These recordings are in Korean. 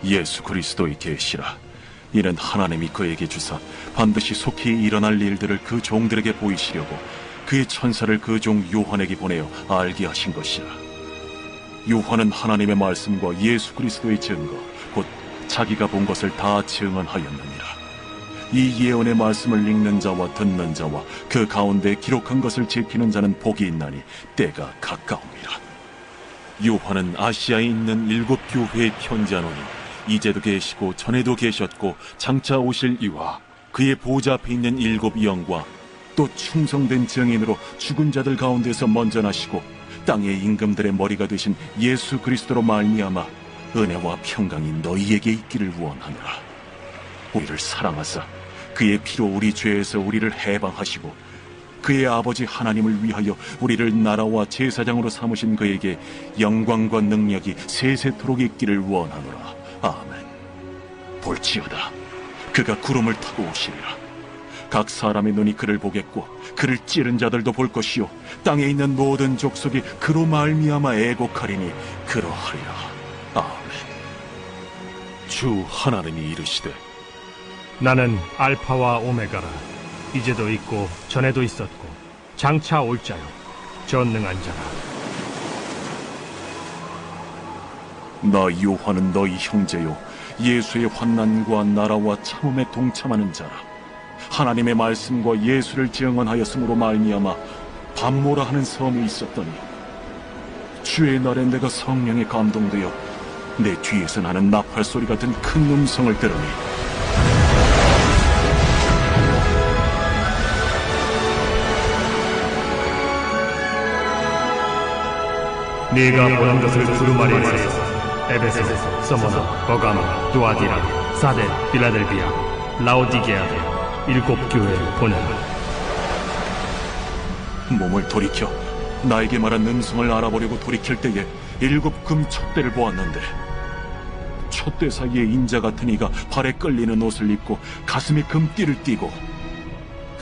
예수 그리스도의 계시라. 이는 하나님이 그에게 주사 반드시 속히 일어날 일들을 그 종들에게 보이시려고 그의 천사를 그 종 요한에게 보내어 알게 하신 것이라. 요한은 하나님의 말씀과 예수 그리스도의 증거 곧 자기가 본 것을 다 증언하였느니라. 이 예언의 말씀을 읽는 자와 듣는 자와 그 가운데 기록한 것을 지키는 자는 복이 있나니 때가 가까움이라. 요한은 아시아에 있는 7 교회에 편지하노니 이제도 계시고 전에도 계셨고 장차 오실 이와 그의 보좌 앞에 있는 7 영과 또 충성된 증인으로 죽은 자들 가운데서 먼저 나시고 땅의 임금들의 머리가 되신 예수 그리스도로 말미암아 은혜와 평강이 너희에게 있기를 원하노라. 우리를 사랑하사 그의 피로 우리 죄에서 우리를 해방하시고 그의 아버지 하나님을 위하여 우리를 나라와 제사장으로 삼으신 그에게 영광과 능력이 세세토록 있기를 원하노라. 아멘. 볼지어다 그가 구름을 타고 오시리라. 각 사람의 눈이 그를 보겠고 그를 찌른 자들도 볼 것이요 땅에 있는 모든 족속이 그로 말미암아 애곡하리니 그러하리라. 아멘. 주 하나님이 이르시되 나는 알파와 오메가라. 이제도 있고 전에도 있었고 장차 올 자요 전능한 자라. 나 요한은 너희 형제요 예수의 환난과 나라와 참음에 동참하는 자라. 하나님의 말씀과 예수를 증언하였으므로 말미암아 밤모라 하는 섬에 있었더니 주의 날에 내가 성령에 감동되어 내 뒤에서 나는 나팔 소리 같은 큰 음성을 들으니 네가 보는 것을 두루마리에 써서 에베소, 서머나, 버가마, 두아디라, 사데, 빌라델비아, 라오디게아에 7 교회에 보내라. 몸을 돌이켜 나에게 말한 음성을 알아보려고 돌이킬 때에 7 금 촛대를 보았는데 촛대 사이에 인자 같은 이가 발에 끌리는 옷을 입고 가슴에 금띠를 띠고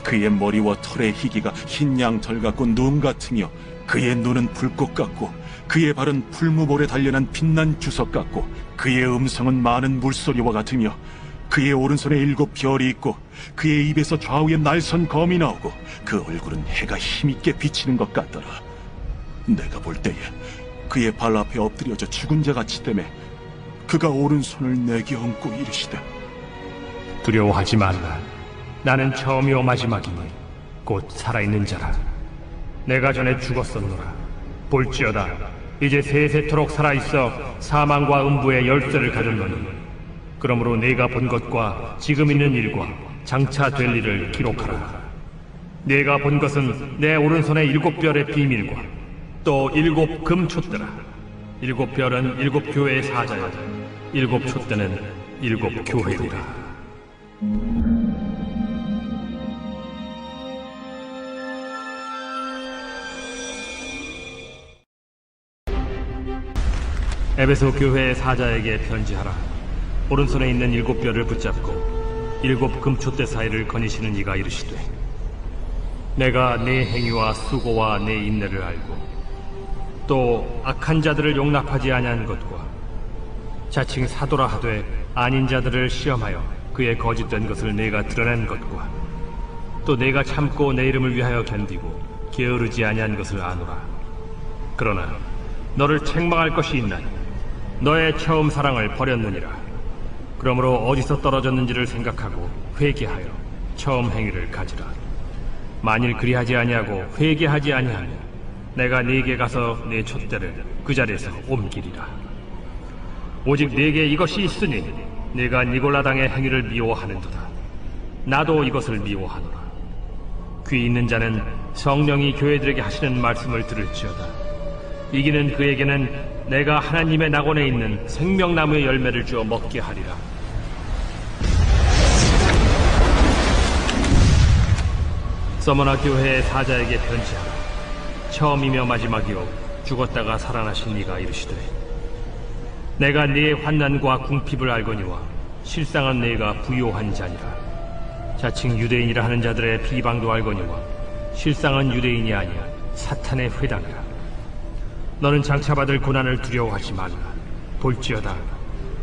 그의 머리와 털의 희기가 흰 양털 같고 눈 같으며 그의 눈은 불꽃 같고 그의 발은 풀무볼에 단련한 빛난 주석 같고 그의 음성은 많은 물소리와 같으며 그의 오른손에 7 별이 있고 그의 입에서 좌우에 날선 검이 나오고 그 얼굴은 해가 힘있게 비치는 것 같더라. 내가 볼 때에 그의 발 앞에 엎드려져 죽은 자같이 되매 그가 오른손을 내게 얹고 이르시되 두려워하지 말라. 나는 처음이요 마지막이니 곧 살아있는 자라. 내가 전에 죽었었노라. 볼지어다 이제 세세토록 살아있어 사망과 음부의 열쇠를 가졌노니 그러므로 내가 본 것과 지금 있는 일과 장차 될 일을 기록하라. 내가 본 것은 내 오른손의 7 별의 비밀과 또 7 금촛대라. 7 별은 7 교회의 사자여 7 촛대는 7 교회리라. 에베소 교회의 사자에게 편지하라. 오른손에 있는 7 별을 붙잡고 7 금촛대 사이를 거니시는 이가 이르시되 내가 네 행위와 수고와 네 인내를 알고 또 악한 자들을 용납하지 아니한 것과 자칭 사도라 하되 아닌 자들을 시험하여 그의 거짓된 것을 내가 드러낸 것과 또 내가 참고 내 이름을 위하여 견디고 게으르지 아니한 것을 아노라. 그러나 너를 책망할 것이 있나니 너의 처음 사랑을 버렸느니라. 그러므로 어디서 떨어졌는지를 생각하고 회개하여 처음 행위를 가지라. 만일 그리하지 아니하고 회개하지 아니하면 내가 네게 가서 네 촛대를 그 자리에서 옮기리라. 오직 네게 이것이 있으니 네가 니골라당의 행위를 미워하는도다. 나도 이것을 미워하노라. 귀 있는 자는 성령이 교회들에게 하시는 말씀을 들을지어다. 이기는 그에게는 내가 하나님의 낙원에 있는 생명나무의 열매를 주어 먹게 하리라. 서머나 교회의 사자에게 편지하라. 처음이며 마지막이요 죽었다가 살아나신 이가 이르시되 내가 네의 환난과 궁핍을 알거니와 실상은 네가 부요한 자니라. 자칭 유대인이라 하는 자들의 비방도 알거니와 실상은 유대인이 아니야 사탄의 회당이라. 너는 장차 받을 고난을 두려워하지 말라. 볼지어다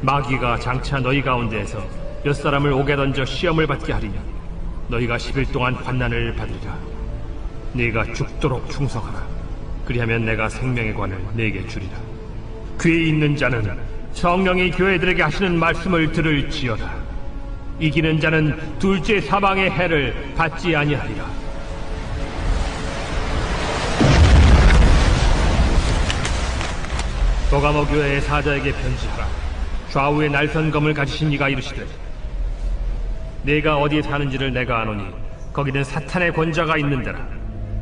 마귀가 장차 너희 가운데에서 몇 사람을 옥에 던져 시험을 받게 하리니 너희가 10일 동안 환난을 받으리라. 네가 죽도록 충성하라. 그리하면 내가 생명의 관을 네게 주리라. 귀 있는 자는 성령이 교회들에게 하시는 말씀을 들을지어다. 이기는 자는 둘째 사망의 해를 받지 아니하리라. 버가모 교회의 사자에게 편지하라. 좌우에 날선 검을 가지신 이가 이르시되 네가 어디에 사는지를 내가 아노니 거기는 사탄의 권자가 있는 데라.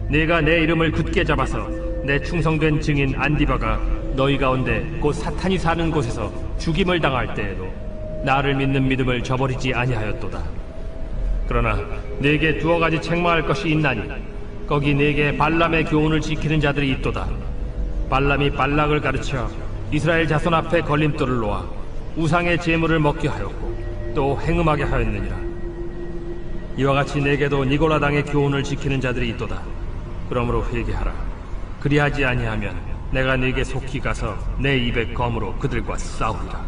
네가 내 이름을 굳게 잡아서 내 충성된 증인 안디바가 너희 가운데 곧 사탄이 사는 곳에서 죽임을 당할 때에도 나를 믿는 믿음을 저버리지 아니하였도다. 그러나 네게 두어 가지 책망할 것이 있나니 거기 네게 발람의 교훈을 지키는 자들이 있도다. 발람이 발락을 가르쳐 이스라엘 자손 앞에 걸림돌을 놓아 우상의 제물을 먹게 하였고 또 행음하게 하였느니라. 이와 같이 네게도 니골라당의 교훈을 지키는 자들이 있도다. 그러므로 회개하라. 그리하지 아니하면 내가 네게 속히 가서 내 입의 검으로 그들과 싸우리라.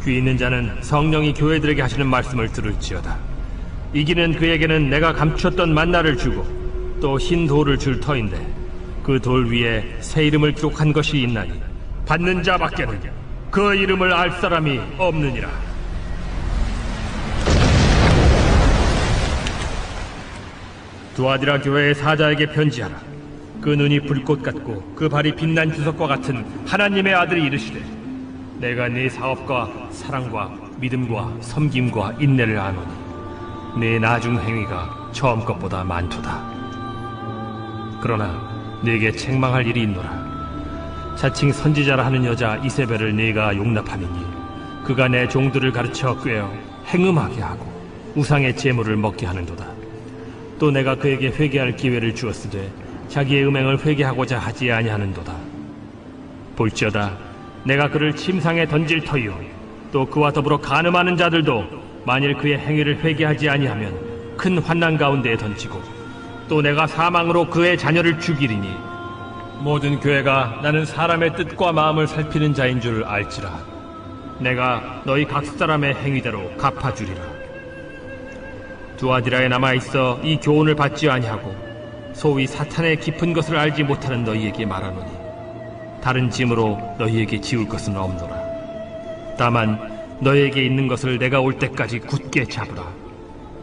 귀 있는 자는 성령이 교회들에게 하시는 말씀을 들을지어다. 이기는 그에게는 내가 감추었던 만나를 주고 또 흰 돌을 줄 터인데 그 돌 위에 새 이름을 기록한 것이 있나니 받는 자밖에는 그 이름을 알 사람이 없느니라. 두아디라 교회의 사자에게 편지하라. 그 눈이 불꽃 같고 그 발이 빛난 주석과 같은 하나님의 아들이 이르시되 내가 네 사업과 사랑과 믿음과 섬김과 인내를 아노니 네 나중 행위가 처음 것보다 많도다. 그러나 네게 책망할 일이 있노라. 자칭 선지자라 하는 여자 이세벨을 네가 용납하느니 그가 내 종들을 가르쳐 꿰어 행음하게 하고 우상의 제물을 먹게 하는도다. 또 내가 그에게 회개할 기회를 주었으되 자기의 음행을 회개하고자 하지 아니하는도다. 볼지어다 내가 그를 침상에 던질 터이요 또 그와 더불어 간음하는 자들도 만일 그의 행위를 회개하지 아니하면 큰 환난 가운데에 던지고 또 내가 사망으로 그의 자녀를 죽이리니 모든 교회가 나는 사람의 뜻과 마음을 살피는 자인 줄 알지라. 내가 너희 각 사람의 행위대로 갚아주리라. 두아디라에 남아있어 이 교훈을 받지 아니하고 소위 사탄의 깊은 것을 알지 못하는 너희에게 말하노니 다른 짐으로 너희에게 지울 것은 없노라. 다만 너희에게 있는 것을 내가 올 때까지 굳게 잡으라.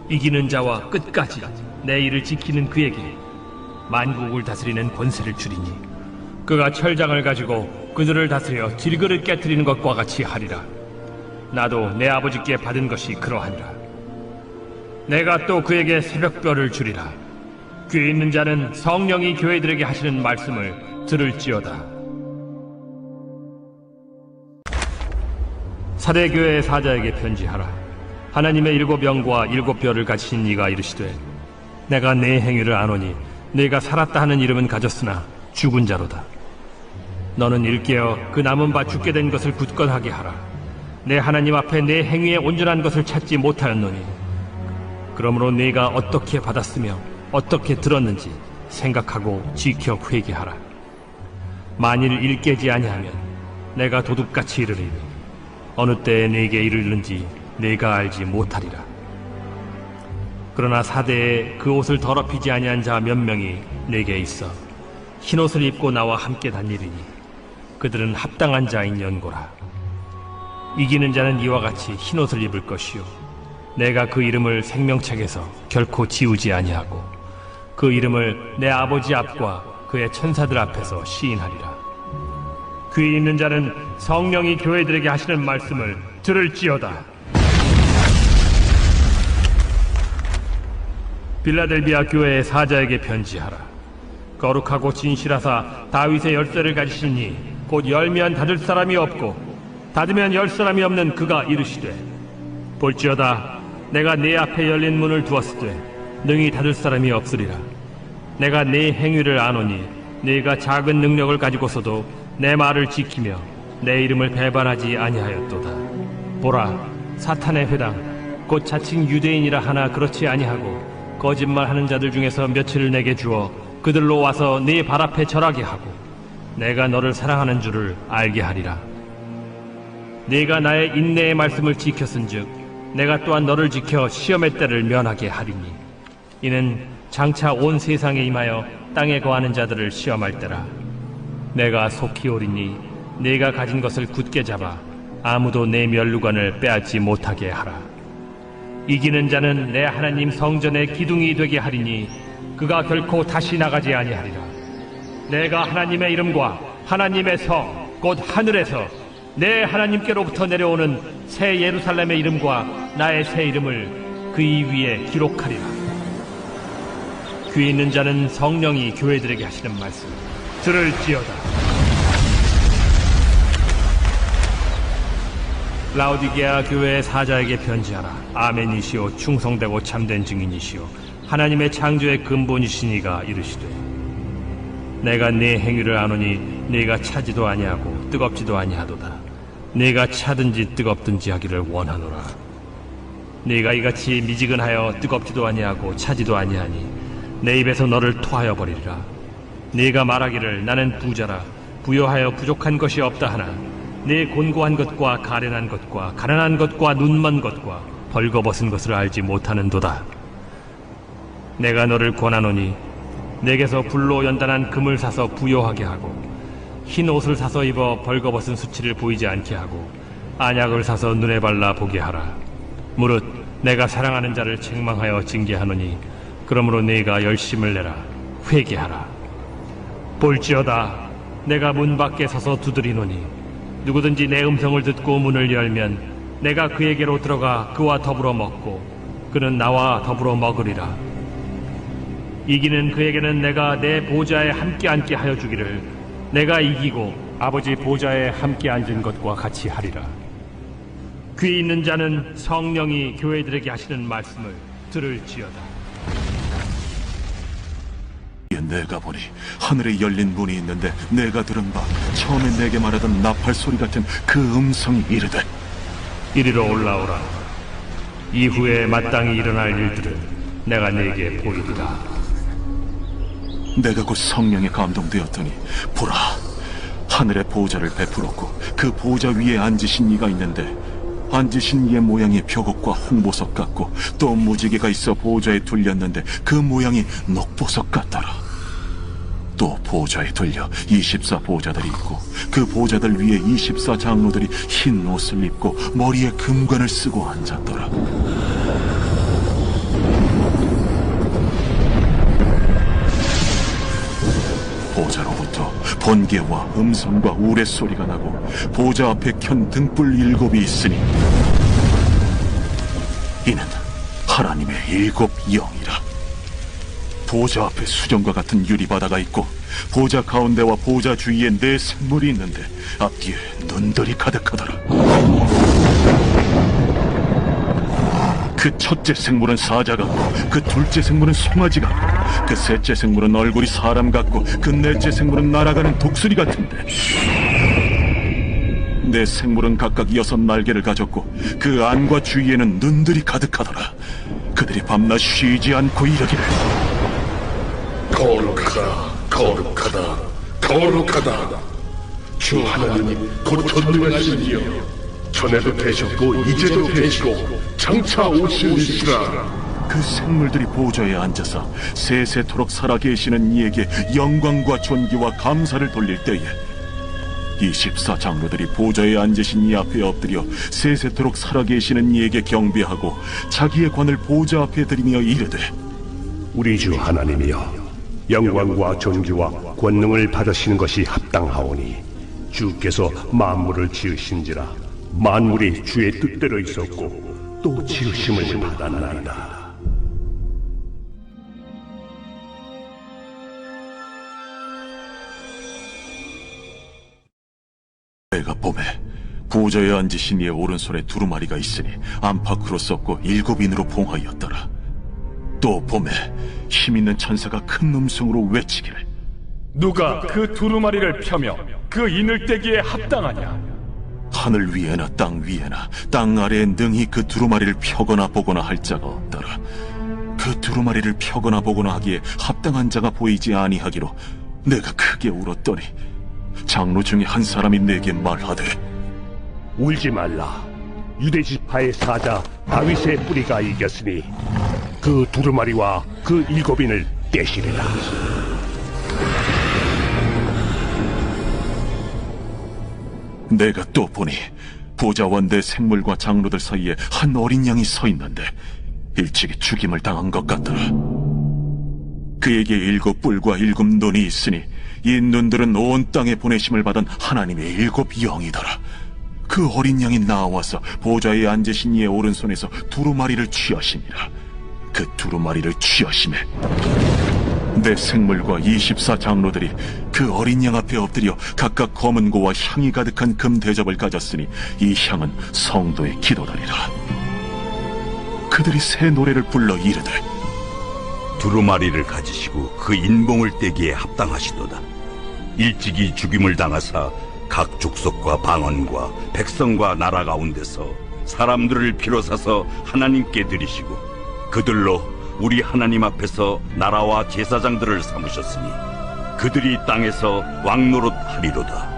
이기는 자와 끝까지 내 일을 지키는 그에게 만국을 다스리는 권세를 주리니 그가 철장을 가지고 그들을 다스려 질그릇 깨뜨리는 것과 같이 하리라. 나도 내 아버지께 받은 것이 그러하니라. 내가 또 그에게 새벽별을 주리라. 귀 있는 자는 성령이 교회들에게 하시는 말씀을 들을지어다. 사대교회의 사자에게 편지하라. 하나님의 7영과 7별을 가지신 이가 이르시되 내가 네 행위를 아노니 네가 살았다 하는 이름은 가졌으나 죽은 자로다. 너는 일깨어 그 남은 바 죽게 된 것을 굳건하게 하라. 내 하나님 앞에 내 행위에 온전한 것을 찾지 못하였노니 그러므로 네가 어떻게 받았으며 어떻게 들었는지 생각하고 지켜 회개하라. 만일 일깨지 아니하면 내가 도둑같이 이르리니 어느 때에 네게 이르는지 네가 알지 못하리라. 그러나 사대에 그 옷을 더럽히지 아니한 자 몇 명이 내게 있어 흰옷을 입고 나와 함께 다니리니 그들은 합당한 자인 연고라. 이기는 자는 이와 같이 흰옷을 입을 것이요 내가 그 이름을 생명책에서 결코 지우지 아니하고 그 이름을 내 아버지 앞과 그의 천사들 앞에서 시인하리라. 귀 있는 자는 성령이 교회들에게 하시는 말씀을 들을지어다. 빌라델비아 교회의 사자에게 편지하라. 거룩하고 진실하사 다윗의 열쇠를 가지시니 곧 열면 닫을 사람이 없고 닫으면 열 사람이 없는 그가 이르시되 볼지어다 내가 네 앞에 열린 문을 두었으되 능히 닫을 사람이 없으리라. 내가 네 행위를 아노니 네가 작은 능력을 가지고서도 내 말을 지키며 내 이름을 배반하지 아니하였도다. 보라 사탄의 회당 곧 자칭 유대인이라 하나 그렇지 아니하고 거짓말하는 자들 중에서 며칠을 내게 주어 그들로 와서 네 발 앞에 절하게 하고 내가 너를 사랑하는 줄을 알게 하리라. 네가 나의 인내의 말씀을 지켰은즉 내가 또한 너를 지켜 시험의 때를 면하게 하리니 이는 장차 온 세상에 임하여 땅에 거하는 자들을 시험할 때라. 내가 속히 오리니 네가 가진 것을 굳게 잡아 아무도 내 면류관을 빼앗지 못하게 하라. 이기는 자는 내 하나님 성전의 기둥이 되게 하리니 그가 결코 다시 나가지 아니하리라. 내가 하나님의 이름과 하나님의 성 곧 하늘에서 내 하나님께로부터 내려오는 새 예루살렘의 이름과 나의 새 이름을 그이 위에 기록하리라. 귀 있는 자는 성령이 교회들에게 하시는 말씀 들을지어다. 라오디게아 교회의 사자에게 편지하라. 아멘이시오 충성되고 참된 증인이시오 하나님의 창조의 근본이시니가 이르시되 내가 네 행위를 아노니 네가 차지도 아니하고 뜨겁지도 아니하도다. 네가 차든지 뜨겁든지 하기를 원하노라. 네가 이같이 미지근하여 뜨겁지도 아니하고 차지도 아니하니 내 입에서 너를 토하여 버리리라. 네가 말하기를 나는 부자라 부여하여 부족한 것이 없다 하나 네 곤고한 것과 가련한 것과 가난한 것과 눈먼 것과 벌거벗은 것을 알지 못하는도다. 내가 너를 권하노니 내게서 불로 연단한 금을 사서 부요하게 하고 흰 옷을 사서 입어 벌거벗은 수치를 보이지 않게 하고 안약을 사서 눈에 발라 보게 하라. 무릇 내가 사랑하는 자를 책망하여 징계하노니 그러므로 네가 열심을 내라 회개하라. 볼지어다 내가 문 밖에 서서 두드리노니 누구든지 내 음성을 듣고 문을 열면 내가 그에게로 들어가 그와 더불어 먹고 그는 나와 더불어 먹으리라. 이기는 그에게는 내가 내 보좌에 함께 앉게 하여 주기를 내가 이기고 아버지 보좌에 함께 앉은 것과 같이 하리라. 귀 있는 자는 성령이 교회들에게 하시는 말씀을 들을지어다. 내가 보니 하늘에 열린 문이 있는데 내가 들은 바 처음에 내게 말하던 나팔 소리 같은 그 음성이 이르되 이리로 올라오라. 이후에 마땅히 일어날 일들을 내가 네게 보이리라. 내가 곧 성령에 감동되었더니 보라 하늘의 보좌를 베풀었고 그 보좌 위에 앉으신 이가 있는데 앉으신 이의 모양이 벽옥과 홍보석 같고 또 무지개가 있어 보좌에 둘렸는데 그 모양이 녹보석 같더라. 또 보좌에 둘려 24 보좌들이 있고 그 보좌들 위에 24 장로들이 흰 옷을 입고 머리에 금관을 쓰고 앉았더라. 보좌로부터 번개와 음성과 우레소리가 나고 보좌 앞에 켠 등불 7이 있으니 이는 하나님의 7 영이라. 보좌 앞에 수정과 같은 유리바다가 있고 보좌 가운데와 보좌 주위에 4 생물이 있는데 앞뒤에 눈들이 가득하더라. 그 첫째 생물은 사자 같고 그 둘째 생물은 송아지 같고 그 셋째 생물은 얼굴이 사람 같고 그 넷째 생물은 날아가는 독수리 같은데 4 생물은 각각 6 날개를 가졌고 그 안과 주위에는 눈들이 가득하더라. 그들이 밤낮 쉬지 않고 이르기를 거룩하다 거룩하다 거룩하다. 주 하나님이 곧 전능하신 이여 전에도 되셨고 이제도 되시고 장차 오실 이시라. 그 생물들이 보좌에 앉아서 세세토록 살아계시는 이에게 영광과 존귀와 감사를 돌릴 때에 24 장로들이 보좌에 앉으신 이 앞에 엎드려 세세토록 살아계시는 이에게 경배하고 자기의 관을 보좌 앞에 들이며 이르되 우리 주 하나님이여 영광과 존귀와 권능을 받으시는 것이 합당하오니 주께서 만물을 지으신지라 만물이 주의 뜻대로 있었고 또 지으심을 받았나이다. 내가 봄에 보좌에 앉으신 이의 오른손에 두루마리가 있으니 안팎으로 썼고 7인으로 봉하였더라. 또 봄에 힘있는 천사가 큰 음성으로 외치기를 누가 그 두루마리를 펴며 그 인을 떼기에 합당하냐? 하늘 위에나 땅 위에나 땅 아래에 능히 그 두루마리를 펴거나 보거나 할 자가 없더라. 그 두루마리를 펴거나 보거나 하기에 합당한 자가 보이지 아니하기로 내가 크게 울었더니 장로 중에 한 사람이 내게 말하되 울지 말라. 유대 지파의 사자 다윗의 뿌리가 이겼으니 그 두루마리와 그 일곱인을 떼시리라. 내가 또 보니 보좌와 내 생물과 장로들 사이에 한 어린 양이 서 있는데 일찍이 죽임을 당한 것 같더라. 그에게 7뿔과 7눈이 있으니 이 눈들은 온 땅에 보내심을 받은 하나님의 7영이더라. 그 어린 양이 나와서 보좌에 앉으신 이의 오른손에서 두루마리를 취하시니라. 그 두루마리를 취하심에 내 생물과 24장로들이 그 어린 양 앞에 엎드려 각각 검은 고와 향이 가득한 금 대접을 가졌으니 이 향은 성도의 기도더리라. 그들이 새 노래를 불러 이르되 두루마리를 가지시고 그 인봉을 떼기에 합당하시도다. 일찍이 죽임을 당하사 각 족속과 방언과 백성과 나라 가운데서 사람들을 비로사서 하나님께 드리시고 그들로 우리 하나님 앞에서 나라와 제사장들을 삼으셨으니 그들이 땅에서 왕노릇 하리로다.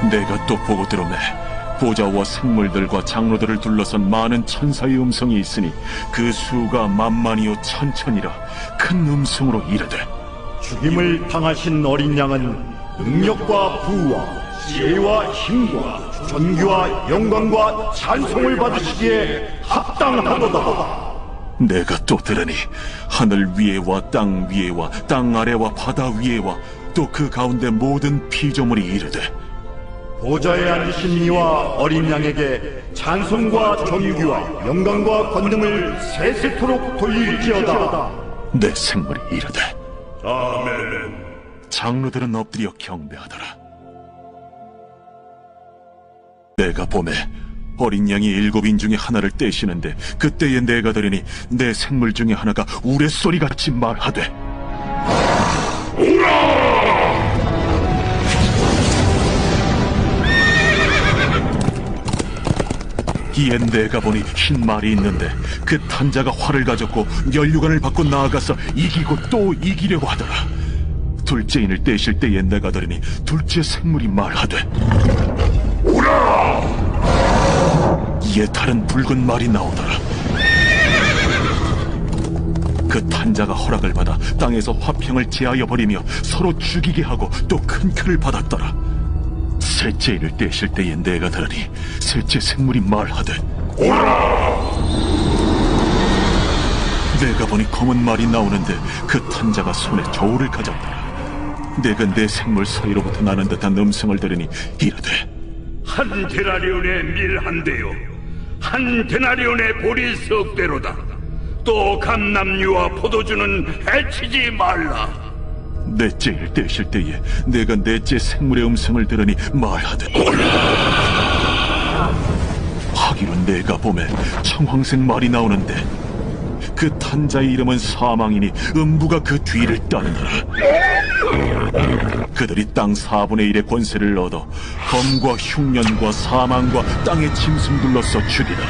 내가 또 보고 들으매 보좌와 생물들과 장로들을 둘러선 많은 천사의 음성이 있으니 그 수가 만만이요 천천이라 큰 음성으로 이르되 죽임을 당하신 어린 양은 능력과 부와 지혜와 힘과 존귀와 영광과 찬송을 받으시기에 합당하도다. 내가 또 들으니 하늘 위에와 땅 위에와 땅 아래와 바다 위에와 또 그 가운데 모든 피조물이 이르되 보좌에 앉으신 이와 어린 양에게 찬송과 존귀와 영광과 권능을 세세토록 돌릴지어다. 내 생물이 이르되 아멘. 장로들은 엎드려 경배하더라. 내가 보매 어린 양이 7인 중에 하나를 떼시는데 그때에 내가 들으니 내 생물 중에 하나가 우레소리같이 말하되 이에 내가 보니 흰 말이 있는데 그 탄자가 활을 가졌고 면류관을 받고 나아가서 이기고 또 이기려고 하더라. 둘째 인을 떼실 때에 내가 들으니 둘째 생물이 말하되 오라! 이에 다른 붉은 말이 나오더라. 그 탄자가 허락을 받아 땅에서 화평을 제하여 버리며 서로 죽이게 하고 또 큰 칼을 받았더라. 셋째 인을 떼실 때에 내가 들으니 셋째 생물이 말하되 오라! 내가 보니 검은 말이 나오는데 그 탄자가 손에 저울을 가졌더라. 내가 내 생물 사이로부터 나는 듯한 음성을 들으니 이르되 한 데나리온의 밀 한 대요 한 데나리온의 보리 석 대로다. 또 감람류와 포도주는 해치지 말라. 넷째 일 떼실 때에 내가 넷째 생물의 음성을 들으니 말하되 하기로 내가 봄에 청황색 말이 나오는데 그 탄자의 이름은 사망이니 음부가 그 뒤를 따르더라. 그들이 땅 4분의 1의 권세를 얻어 검과 흉년과 사망과 땅의 짐승들로서 죽이더라.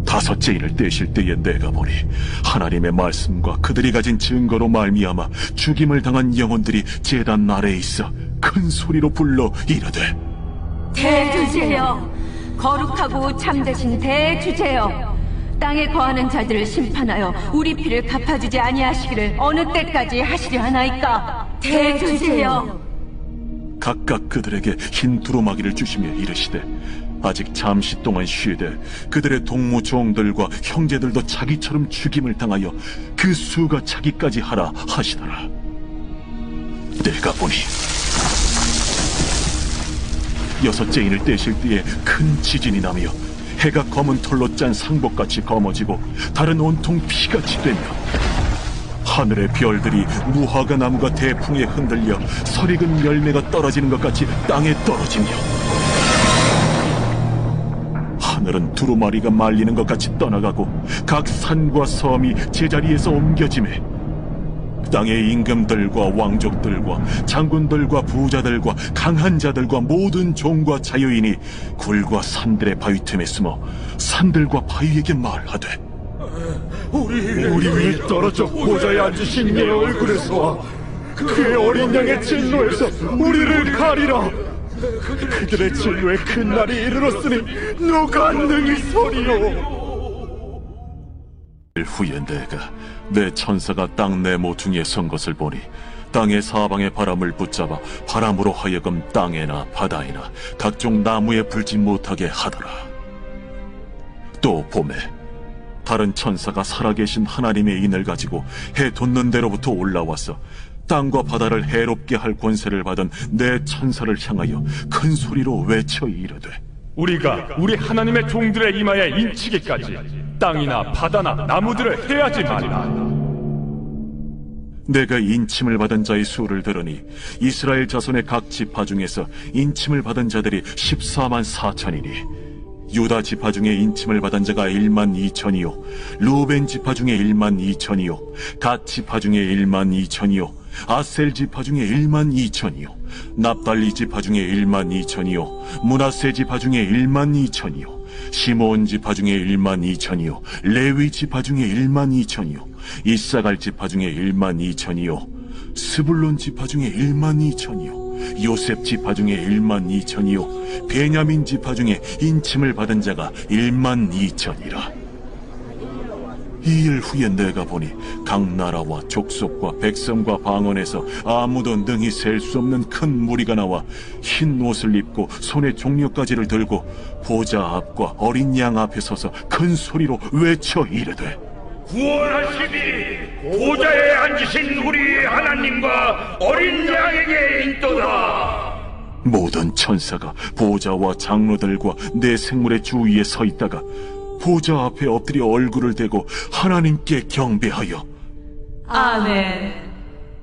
다섯째 인을 떼실 때에 내가 보니 하나님의 말씀과 그들이 가진 증거로 말미암아 죽임을 당한 영혼들이 제단 아래에 있어 큰 소리로 불러 이르되 대주제여, 거룩하고 참되신 대주제여, 땅에 거하는 자들을 심판하여 우리 피를 갚아주지 아니하시기를 어느 때까지 하시려 하나이까. 대주제여. 각각 그들에게 흰 두루마기를 주시며 이르시되 아직 잠시 동안 쉬되 그들의 동무 종들과 형제들도 자기처럼 죽임을 당하여 그 수가 차기까지 하라 하시더라. 내가 보니 여섯째 인을 떼실 때에 큰 지진이 나며 해가 검은 털로 짠 상복같이 검어지고 달은 온통 피같이 되며 하늘의 별들이 무화과 나무가 대풍에 흔들려 설익은 열매가 떨어지는 것 같이 땅에 떨어지며 하늘은 두루마리가 말리는 것 같이 떠나가고 각 산과 섬이 제자리에서 옮겨지매 땅의 임금들과 왕족들과 장군들과 부자들과 강한 자들과 모든 종과 자유인이 굴과 산들의 바위 틈에 숨어 산들과 바위에게 말하되 우리 위에 떨어져 보좌에 앉으신 이의 얼굴에서 그의 어린 양의 진노에서 우리를 가리라. 그들의 진노의 큰 날이 이르렀으니 누가 능히 서리요. 후에 내가 내 천사가 땅 내 모퉁이에 선 것을 보니 땅의 사방의 바람을 붙잡아 바람으로 하여금 땅에나 바다에나 각종 나무에 불지 못하게 하더라. 또 봄에 다른 천사가 살아계신 하나님의 인을 가지고 해 돋는 데로부터 올라와서 땅과 바다를 해롭게 할 권세를 받은 내 천사를 향하여 큰 소리로 외쳐 이르되, 우리가 우리 하나님의 종들의 이마에 인치기까지 땅이나 바다나 나무들을 해하지 말라. 내가 인침을 받은 자의 수를 들으니 이스라엘 자손의 각 지파 중에서 인침을 받은 자들이 14만 4천이니 유다 지파 중에 인침을 받은 자가 1만 2천이요 루벤 지파 중에 1만 2천이요 갓 지파 중에 1만 2천이요 아셀 지파 중에 1만 2천이요 납달리 지파 중에 1만 2천이요 므낫세 지파 중에 1만 2천이요 시므온 지파 중에 1만 2천이요 레위 지파 중에 1만 2천이요 이사갈 지파 중에 1만 2천이요 스불론 지파 중에 1만 2천이요 요셉 지파 중에 1만 2천이요 베냐민 지파 중에 인침을 받은 자가 1만 2천이라. 이 일 후에 내가 보니 각 나라와 족속과 백성과 방언에서 아무도 능히 셀 수 없는 큰 무리가 나와 흰 옷을 입고 손에 종려가지를 들고 보좌 앞과 어린 양 앞에 서서 큰 소리로 외쳐 이르되, 구원하시니 보좌에 앉으신 우리 하나님과 어린 양에게 있도다. 모든 천사가 보좌와 장로들과 내 생물의 주위에 서 있다가 보좌 앞에 엎드려 얼굴을 대고 하나님께 경배하여 아멘.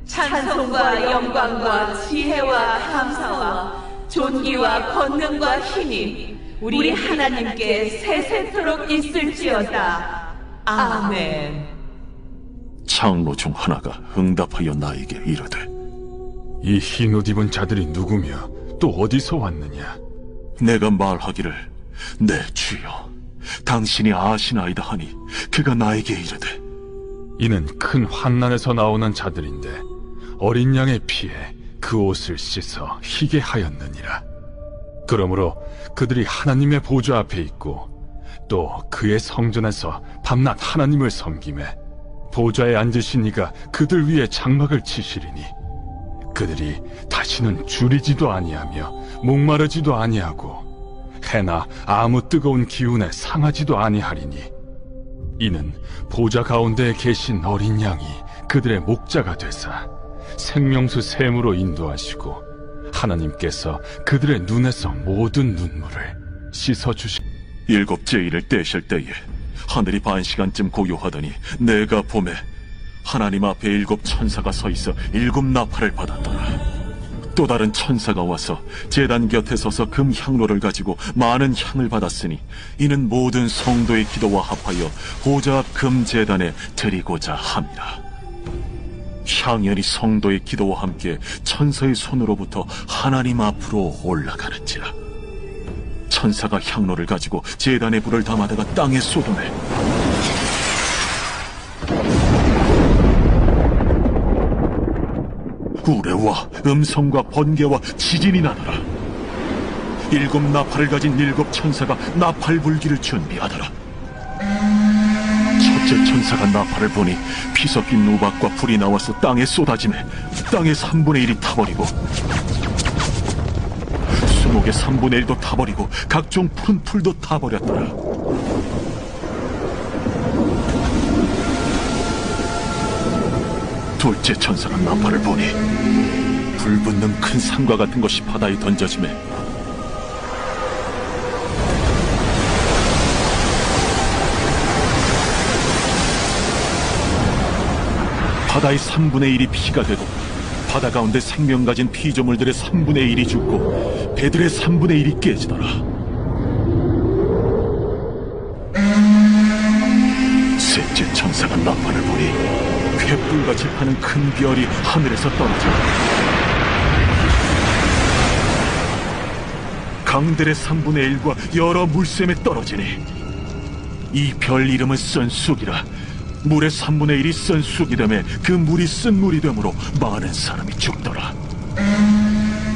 찬송과 영광과 지혜와 감사와 존귀와 권능과 힘이 우리 하나님께 세세토록 있을지어다. 아멘. 장로 중 하나가 응답하여 나에게 이르되, 이 흰옷 입은 자들이 누구며 또 어디서 왔느냐? 내가 말하기를 내 주여 당신이 아시나이다 하니 그가 나에게 이르되, 이는 큰 환난에서 나오는 자들인데 어린 양의 피에 그 옷을 씻어 희게 하였느니라. 그러므로 그들이 하나님의 보좌 앞에 있고 또 그의 성전에서 밤낮 하나님을 섬기매 보좌에 앉으신 이가 그들 위에 장막을 치시리니 그들이 다시는 줄이지도 아니하며 목마르지도 아니하고 해나 아무 뜨거운 기운에 상하지도 아니하리니 이는 보좌 가운데에 계신 어린 양이 그들의 목자가 되사 생명수 샘으로 인도하시고 하나님께서 그들의 눈에서 모든 눈물을 씻어주시. 일곱째 일을 떼실 때에 하늘이 반시간쯤 고요하더니 내가 봄에 하나님 앞에 7 천사가 서 있어 7 나팔을 받았더라. 또 다른 천사가 와서 제단 곁에 서서 금 향로를 가지고 많은 향을 받았으니 이는 모든 성도의 기도와 합하여 보좌 앞 금 제단에 드리고자 함이라. 향연이 성도의 기도와 함께 천사의 손으로부터 하나님 앞으로 올라가는지라. 천사가 향로를 가지고 제단에 불을 담아다가 땅에 쏟으매 우레와 음성과 번개와 지진이 나더라. 7 나팔을 가진 7 천사가 나팔 불기를 준비하더라. 첫째 천사가 나팔을 보니 피 섞인 우박과 불이 나와서 땅에 쏟아지매 땅의 3분의 1이 타버리고 수목의 3분의 1도 타버리고 각종 푸른 풀도 타버렸더라. 둘째 천사가 나팔을 보니 불붙는 큰 산과 같은 것이 바다에 던져지매 바다의 3분의 1이 피가 되고 바다 가운데 생명 가진 피조물들의 3분의 1이 죽고 배들의 3분의 1이 깨지더라. 셋째 천사가 나팔을 보니 횃불같이 파는 큰 별이 하늘에서 떨어져 강들의 3분의 1과 여러 물샘에 떨어지니 이 별 이름은 선숙이라. 물의 3분의 1이 쓴 쑥이 되매 그 물이 쓴 물이 되므로 많은 사람이 죽더라.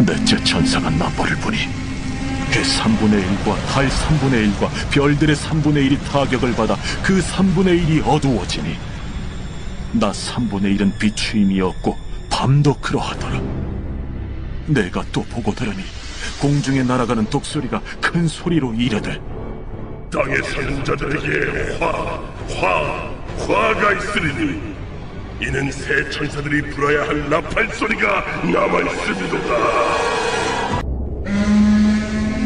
넷째 천사가 나팔을 부니 해 3분의 1과 달 3분의 1과 별들의 3분의 1이 타격을 받아 그 3분의 1이 어두워지니 나 3분의 1은 비추임이 없고 밤도 그러하더라. 내가 또 보고 들으니 공중에 날아가는 독수리가 큰 소리로 이르되 땅에 사는 자들에게 화가 있으리니 이는 새 천사들이 불어야 할 나팔 소리가 남아있음이로다.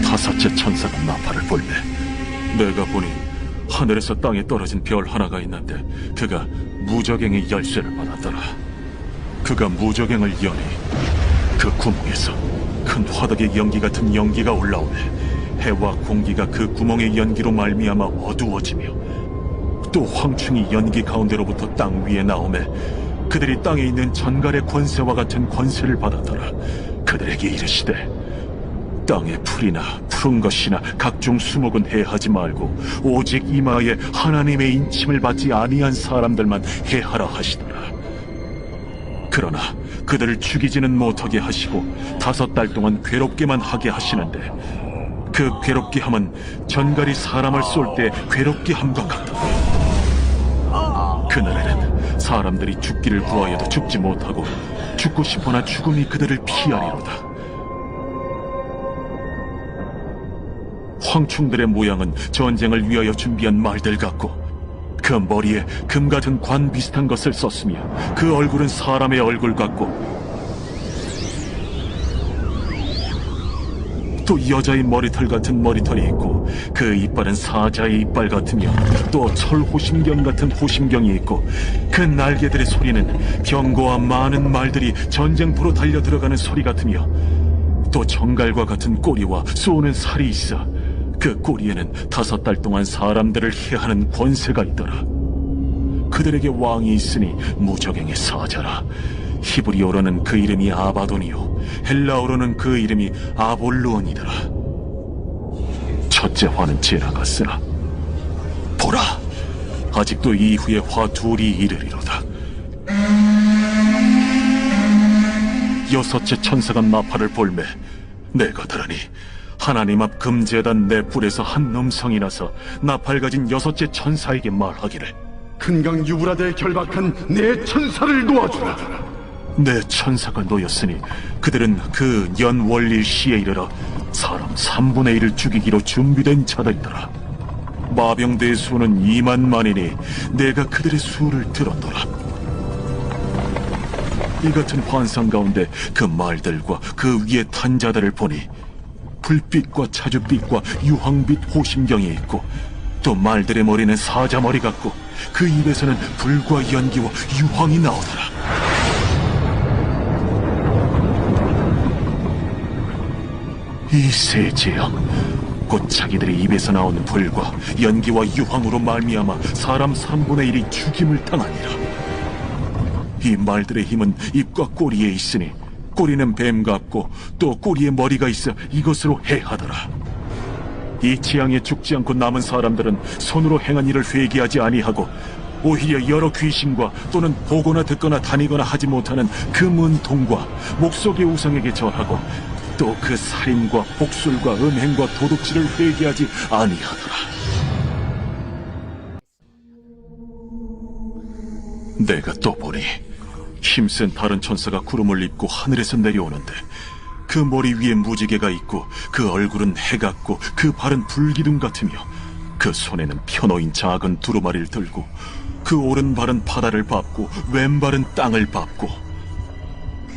다섯째 천사가 나팔을 불매 내가 보니 하늘에서 땅에 떨어진 별 하나가 있는데 그가 무저갱의 열쇠를 받았더라. 그가 무저갱을 여니 그 구멍에서 큰 화덕의 연기 같은 연기가 올라오매 해와 공기가 그 구멍의 연기로 말미암아 어두워지며 또 황충이 연기 가운데로부터 땅 위에 나오매 그들이 땅에 있는 전갈의 권세와 같은 권세를 받았더라. 그들에게 이르시되 땅의 풀이나 푸른 것이나 각종 수목은 해하지 말고 오직 이마에 하나님의 인침을 받지 아니한 사람들만 해하라 하시더라. 그러나 그들을 죽이지는 못하게 하시고 5달 동안 괴롭게만 하게 하시는데 그 괴롭게 함은 전갈이 사람을 쏠 때 괴롭게 함과 같더라. 그날에는 사람들이 죽기를 구하여도 죽지 못하고 죽고 싶으나 죽음이 그들을 피하리로다. 황충들의 모양은 전쟁을 위하여 준비한 말들 같고 그 머리에 금 같은 관 비슷한 것을 썼으며 그 얼굴은 사람의 얼굴 같고 또 여자의 머리털 같은 머리털이 있고 그 이빨은 사자의 이빨 같으며 또 철호심경 같은 호심경이 있고 그 날개들의 소리는 병거와 많은 말들이 전쟁터로 달려 들어가는 소리 같으며 또 정갈과 같은 꼬리와 쏘는 살이 있어 그 꼬리에는 5달 동안 사람들을 해하는 권세가 있더라. 그들에게 왕이 있으니 무저갱의 사자라. 히브리어로는 그 이름이 아바돈이요 헬라어로는 그 이름이 아볼루온이더라. 첫째 화는 지나갔으나 보라, 아직도 이후에 화 둘이 이르리로다. 여섯째 천사가 나팔을 불매 내가 들으니 하나님 앞 금제단 내 뿔에서 한 음성이 나서 나팔 가진 여섯째 천사에게 말하기를 큰강 유브라데에 결박한 내 천사를 놓아주라. 내 천사가 놓였으니 그들은 그 연월일 시에 이르러 사람 3분의 1을 죽이기로 준비된 자들이더라. 마병대의 수는 2만만이니 내가 그들의 수를 들었더라. 이 같은 환상 가운데 그 말들과 그 위에 탄 자들을 보니 불빛과 차주빛과 유황빛 호심경이 있고 또 말들의 머리는 사자 머리 같고 그 입에서는 불과 연기와 유황이 나오더라. 이 세 재앙 곧 자기들의 입에서 나오는 불과 연기와 유황으로 말미암아 사람 3분의 1이 죽임을 당하니라. 이 말들의 힘은 입과 꼬리에 있으니 꼬리는 뱀 같고 또 꼬리에 머리가 있어 이것으로 해하더라. 이 재앙에 죽지 않고 남은 사람들은 손으로 행한 일을 회개하지 아니하고 오히려 여러 귀신과 또는 보거나 듣거나 다니거나 하지 못하는 그 문통과 목석의 우상에게 절하고 또 그 살인과 복술과 음행과 도둑질을 회개하지 아니하더라. 내가 또 보니 힘센 다른 천사가 구름을 입고 하늘에서 내려오는데 그 머리 위에 무지개가 있고 그 얼굴은 해 같고 그 발은 불기둥 같으며 그 손에는 펴놓인 작은 두루마리를 들고 그 오른발은 바다를 밟고 왼발은 땅을 밟고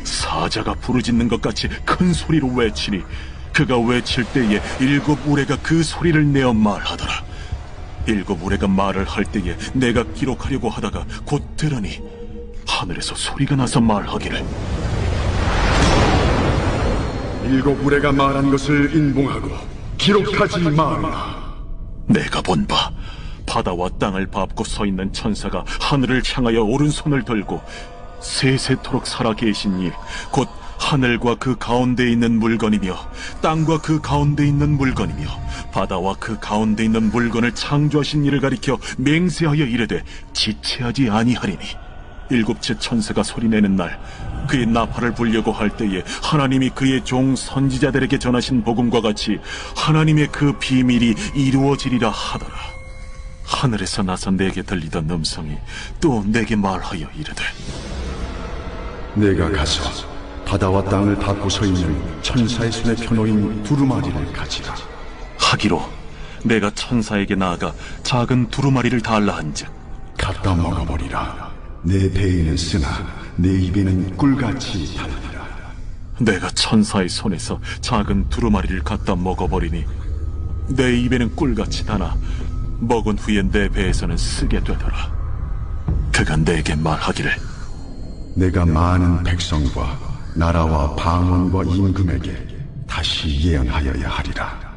사자가 부르짖는 것 같이 큰 소리로 외치니 그가 외칠 때에 7 우레가 그 소리를 내어 말하더라. 7 우레가 말을 할 때에 내가 기록하려고 하다가 곧 들으니 하늘에서 소리가 나서 말하기를 7 우레가 말한 것을 인봉하고 기록하지 말라. 내가 본 바 바다와 땅을 밟고 서 있는 천사가 하늘을 향하여 오른손을 들고 세세토록 살아계신 이 곧 하늘과 그 가운데 있는 물건이며 땅과 그 가운데 있는 물건이며 바다와 그 가운데 있는 물건을 창조하신 이를 가리켜 맹세하여 이르되 지체하지 아니하리니 일곱째 천사가 소리내는 날 그의 나팔을 불려고 할 때에 하나님이 그의 종 선지자들에게 전하신 복음과 같이 하나님의 그 비밀이 이루어지리라 하더라. 하늘에서 나서 내게 들리던 음성이 또 내게 말하여 이르되 내가 가서 바다와 땅을 닫고 서 있는 천사의 손에 펴놓인 두루마리를 가지라. 하기로 내가 천사에게 나아가 작은 두루마리를 달라 한즉 갖다 먹어버리라. 내 배에는 쓰나 내 입에는 꿀같이 달리라. 내가 천사의 손에서 작은 두루마리를 갖다 먹어버리니 내 입에는 꿀같이 다나 먹은 후에 내 배에서는 쓰게 되더라. 그가 내게 말하기를 내가 많은 백성과 나라와 방언과 임금에게 다시 예언하여야 하리라.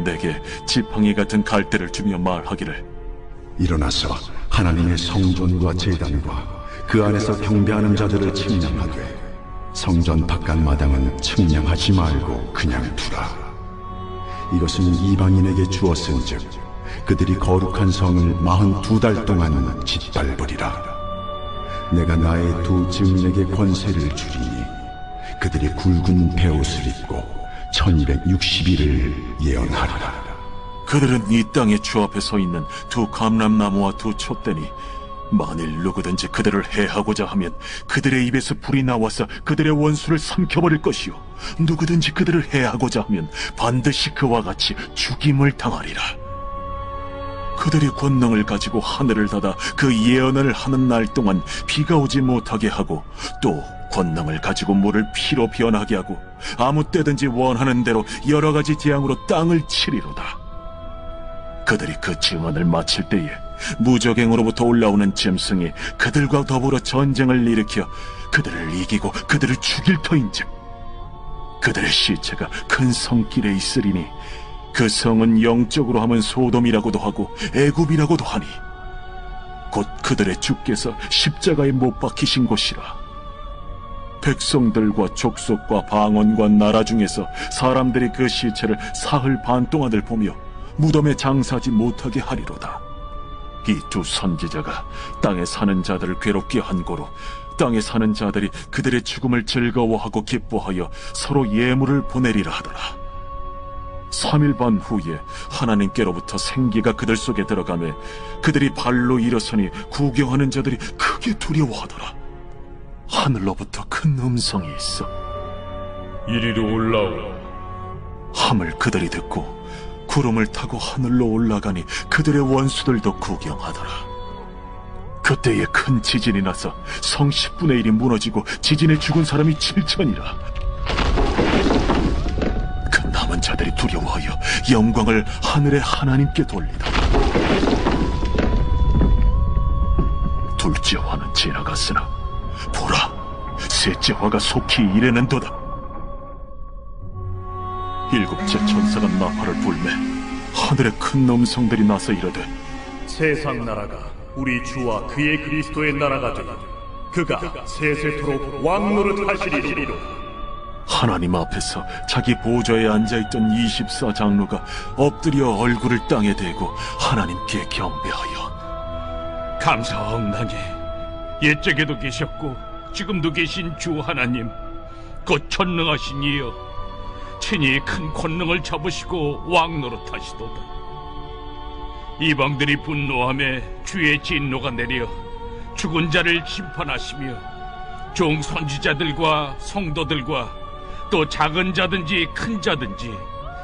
내게 지팡이 같은 갈대를 주며 말하기를 일어나서 하나님의 성전과 제단과 그 안에서 경배하는 자들을 측량하되 성전 바깥 마당은 측량하지 말고 그냥 두라. 이것은 이방인에게 주었은즉 그들이 거룩한 성을 42달 동안 짓밟으리라. 내가 나의 두 증인에게 권세를 주리니 그들이 굵은 베옷을 입고 1260일을 예언하리라. 그들은 이 땅의 주 앞에 서 있는 두 감람나무와 두 촛대니 만일 누구든지 그들을 해하고자 하면 그들의 입에서 불이 나와서 그들의 원수를 삼켜버릴 것이요 누구든지 그들을 해하고자 하면 반드시 그와 같이 죽임을 당하리라. 그들이 권능을 가지고 하늘을 닫아 그 예언을 하는 날 동안 비가 오지 못하게 하고 또 권능을 가지고 물을 피로 변하게 하고 아무 때든지 원하는 대로 여러 가지 재앙으로 땅을 치리로다. 그들이 그 증언을 마칠 때에 무적행으로부터 올라오는 짐승이 그들과 더불어 전쟁을 일으켜 그들을 이기고 그들을 죽일 터인즉 그들의 시체가 큰 성길에 있으리니 그 성은 영적으로 하면 소돔이라고도 하고 애굽이라고도 하니 곧 그들의 주께서 십자가에 못 박히신 곳이라. 백성들과 족속과 방언과 나라 중에서 사람들이 그 시체를 사흘 반 동안을 보며 무덤에 장사하지 못하게 하리로다. 이 두 선지자가 땅에 사는 자들을 괴롭게 한 고로 땅에 사는 자들이 그들의 죽음을 즐거워하고 기뻐하여 서로 예물을 보내리라 하더라. 3일 반 후에 하나님께로부터 생기가 그들 속에 들어가매 그들이 발로 일어서니 구경하는 자들이 크게 두려워하더라. 하늘로부터 큰 음성이 있어 이리로 올라오라. 함을 그들이 듣고 구름을 타고 하늘로 올라가니 그들의 원수들도 구경하더라. 그때에 큰 지진이 나서 성 10분의 1이 무너지고 지진에 죽은 사람이 7천이라. 그 남은 자들이 두려워하여 영광을 하늘의 하나님께 돌리다. 둘째 화는 지나갔으나 보라, 셋째 화가 속히 이르는도다. 일곱째 천사가 나팔을 불매 하늘에 큰 음성들이 나서 이르되 세상 나라가 우리 주와 그의 그리스도의 나라가 되니 그가 세세토록 왕노릇하시리로. 하나님 앞에서 자기 보좌에 앉아있던 24장로가 엎드려 얼굴을 땅에 대고 하나님께 경배하여 감사하옵나니 옛적에도 계셨고 지금도 계신 주 하나님 곧 전능하신 이여 친히 큰 권능을 잡으시고 왕노릇하시도다. 이방들이 분노하며 주의 진노가 내려 죽은 자를 심판하시며 종 선지자들과 성도들과 또 작은 자든지 큰 자든지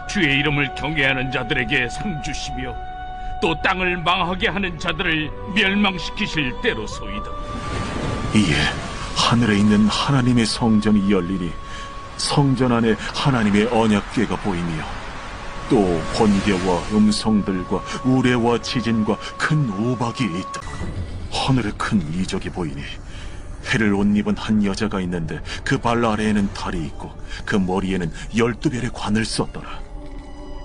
주의 이름을 경외하는 자들에게 상 주시며 또 땅을 망하게 하는 자들을 멸망시키실 때로소이다. 이에 하늘에 있는 하나님의 성전이 열리니 성전 안에 하나님의 언약궤가 보이며 또 번개와 음성들과 우레와 지진과 큰 우박이 있다. 하늘에 큰 이적이 보이니 해를 옷 입은 한 여자가 있는데 그 발 아래에는 달이 있고 그 머리에는 12별의 관을 썼더라.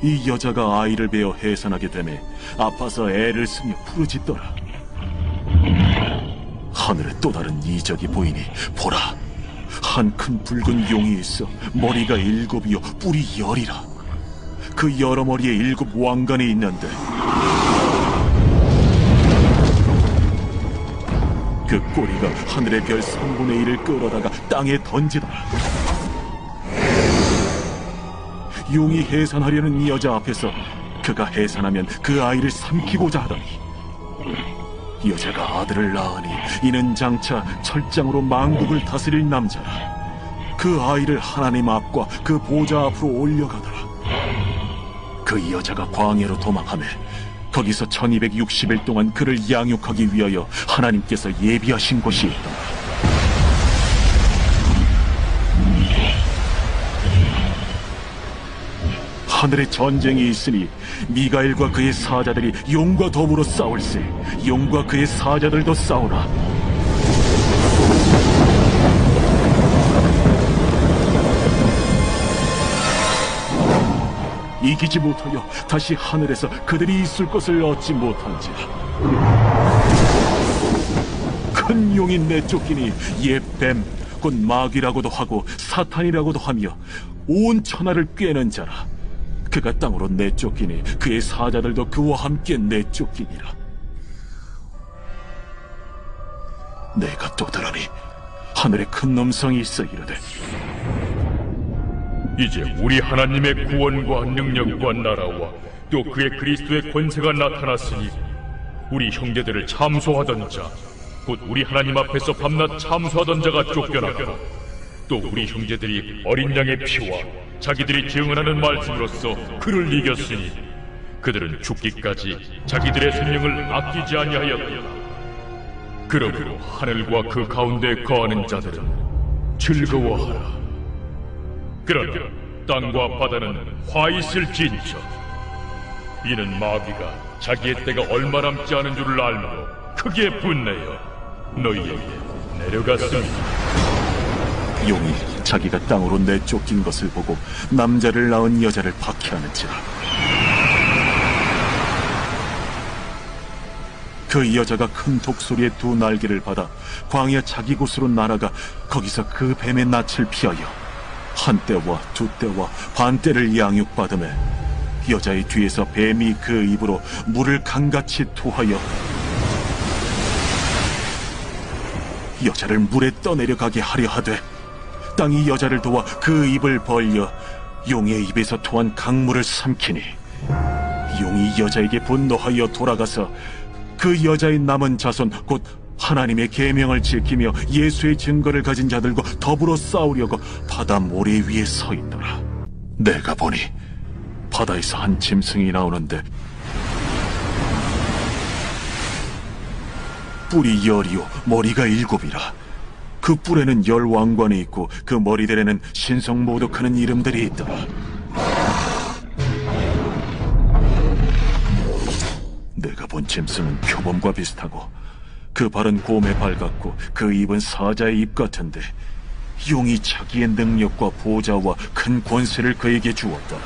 이 여자가 아이를 베어 해산하게 되매 아파서 애를 쓰며 부르짖더라. 하늘에 또 다른 이적이 보이니 보라, 한 큰 붉은 용이 있어 머리가 7이요 뿔이 10이라. 그 여러 머리에 7 왕관이 있는데 그 꼬리가 하늘의 별 3분의 1을 끌어다가 땅에 던지더라. 용이 해산하려는 이 여자 앞에서 그가 해산하면 그 아이를 삼키고자 하더니 여자가 아들을 낳으니 이는 장차 철장으로 만국을 다스릴 남자라. 그 아이를 하나님 앞과 그 보좌 앞으로 올려가더라. 그 여자가 광야로 도망하며 거기서 1260일 동안 그를 양육하기 위하여 하나님께서 예비하신 곳이 있더라. 하늘에 전쟁이 있으니 미가엘과 그의 사자들이 용과 더불어 싸울세. 용과 그의 사자들도 싸우나 이기지 못하여 다시 하늘에서 그들이 있을 것을 얻지 못한지라. 큰 용이 내쫓기니 옛 뱀 곧 마귀라고도 하고 사탄이라고도 하며 온 천하를 꿰는 자라. 그가 땅으로 내쫓기니 그의 사자들도 그와 함께 내쫓기니라. 내가 또 들으니 하늘에 큰 음성이 있어 이르되 이제 우리 하나님의 구원과 능력과 나라와 또 그의 그리스도의 권세가 나타났으니 우리 형제들을 참소하던 자, 곧 우리 하나님 앞에서 밤낮 참소하던 자가 쫓겨났고 또 우리 형제들이 어린 양의 피와 자기들이 증언하는 말씀으로써 그를 이겼으니 그들은 죽기까지 자기들의 생명을 아끼지 아니하였다. 그러므로 하늘과 그 가운데 거하는 자들은 즐거워하라. 그러나 땅과 바다는 화 있을진저 이는 마귀가 자기의 때가 얼마 남지 않은 줄을 알므로 크게 분내어 너희에게 내려갔습니다. 용이 자기가 땅으로 내쫓긴 것을 보고 남자를 낳은 여자를 박해하는지라. 그 여자가 큰 독소리의 2 날개를 받아 광야 자기 곳으로 날아가 거기서 그 뱀의 낯을 피하여 한때와 2때와 반때를 양육받으며 여자의 뒤에서 뱀이 그 입으로 물을 강같이 토하여 여자를 물에 떠내려가게 하려 하되 땅이 여자를 도와 그 입을 벌려 용의 입에서 토한 강물을 삼키니 용이 여자에게 분노하여 돌아가서 그 여자의 남은 자손 곧 하나님의 계명을 지키며 예수의 증거를 가진 자들과 더불어 싸우려고 바다 모래 위에 서 있더라. 내가 보니 바다에서 한 짐승이 나오는데 뿔이 10이요 머리가 7이라. 그 뿔에는 10 왕관이 있고 그 머리들에는 신성모독하는 이름들이 있더라. 내가 본 짐승은 표범과 비슷하고 그 발은 곰의 발 같고 그 입은 사자의 입 같은데 용이 자기의 능력과 보좌와 큰 권세를 그에게 주었더라.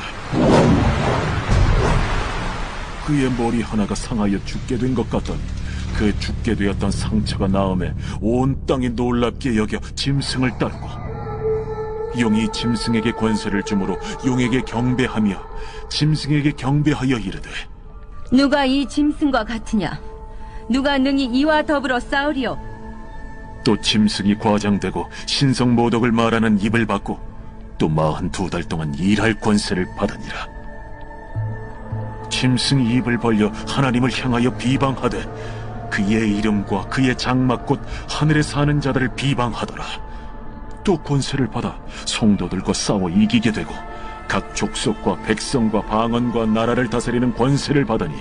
그의 머리 하나가 상하여 죽게 된 것 같더니 그 죽게 되었던 상처가 나음에 온 땅이 놀랍게 여겨 짐승을 따르고 용이 짐승에게 권세를 주므로 용에게 경배하며 짐승에게 경배하여 이르되 누가 이 짐승과 같으냐? 누가 능히 이와 더불어 싸우리요? 또 짐승이 과장되고 신성모독을 말하는 입을 받고 또 42달 동안 일할 권세를 받으니라. 짐승이 입을 벌려 하나님을 향하여 비방하되 그의 이름과 그의 장막 곧 하늘에 사는 자들을 비방하더라. 또 권세를 받아 성도들과 싸워 이기게 되고 각 족속과 백성과 방언과 나라를 다스리는 권세를 받으니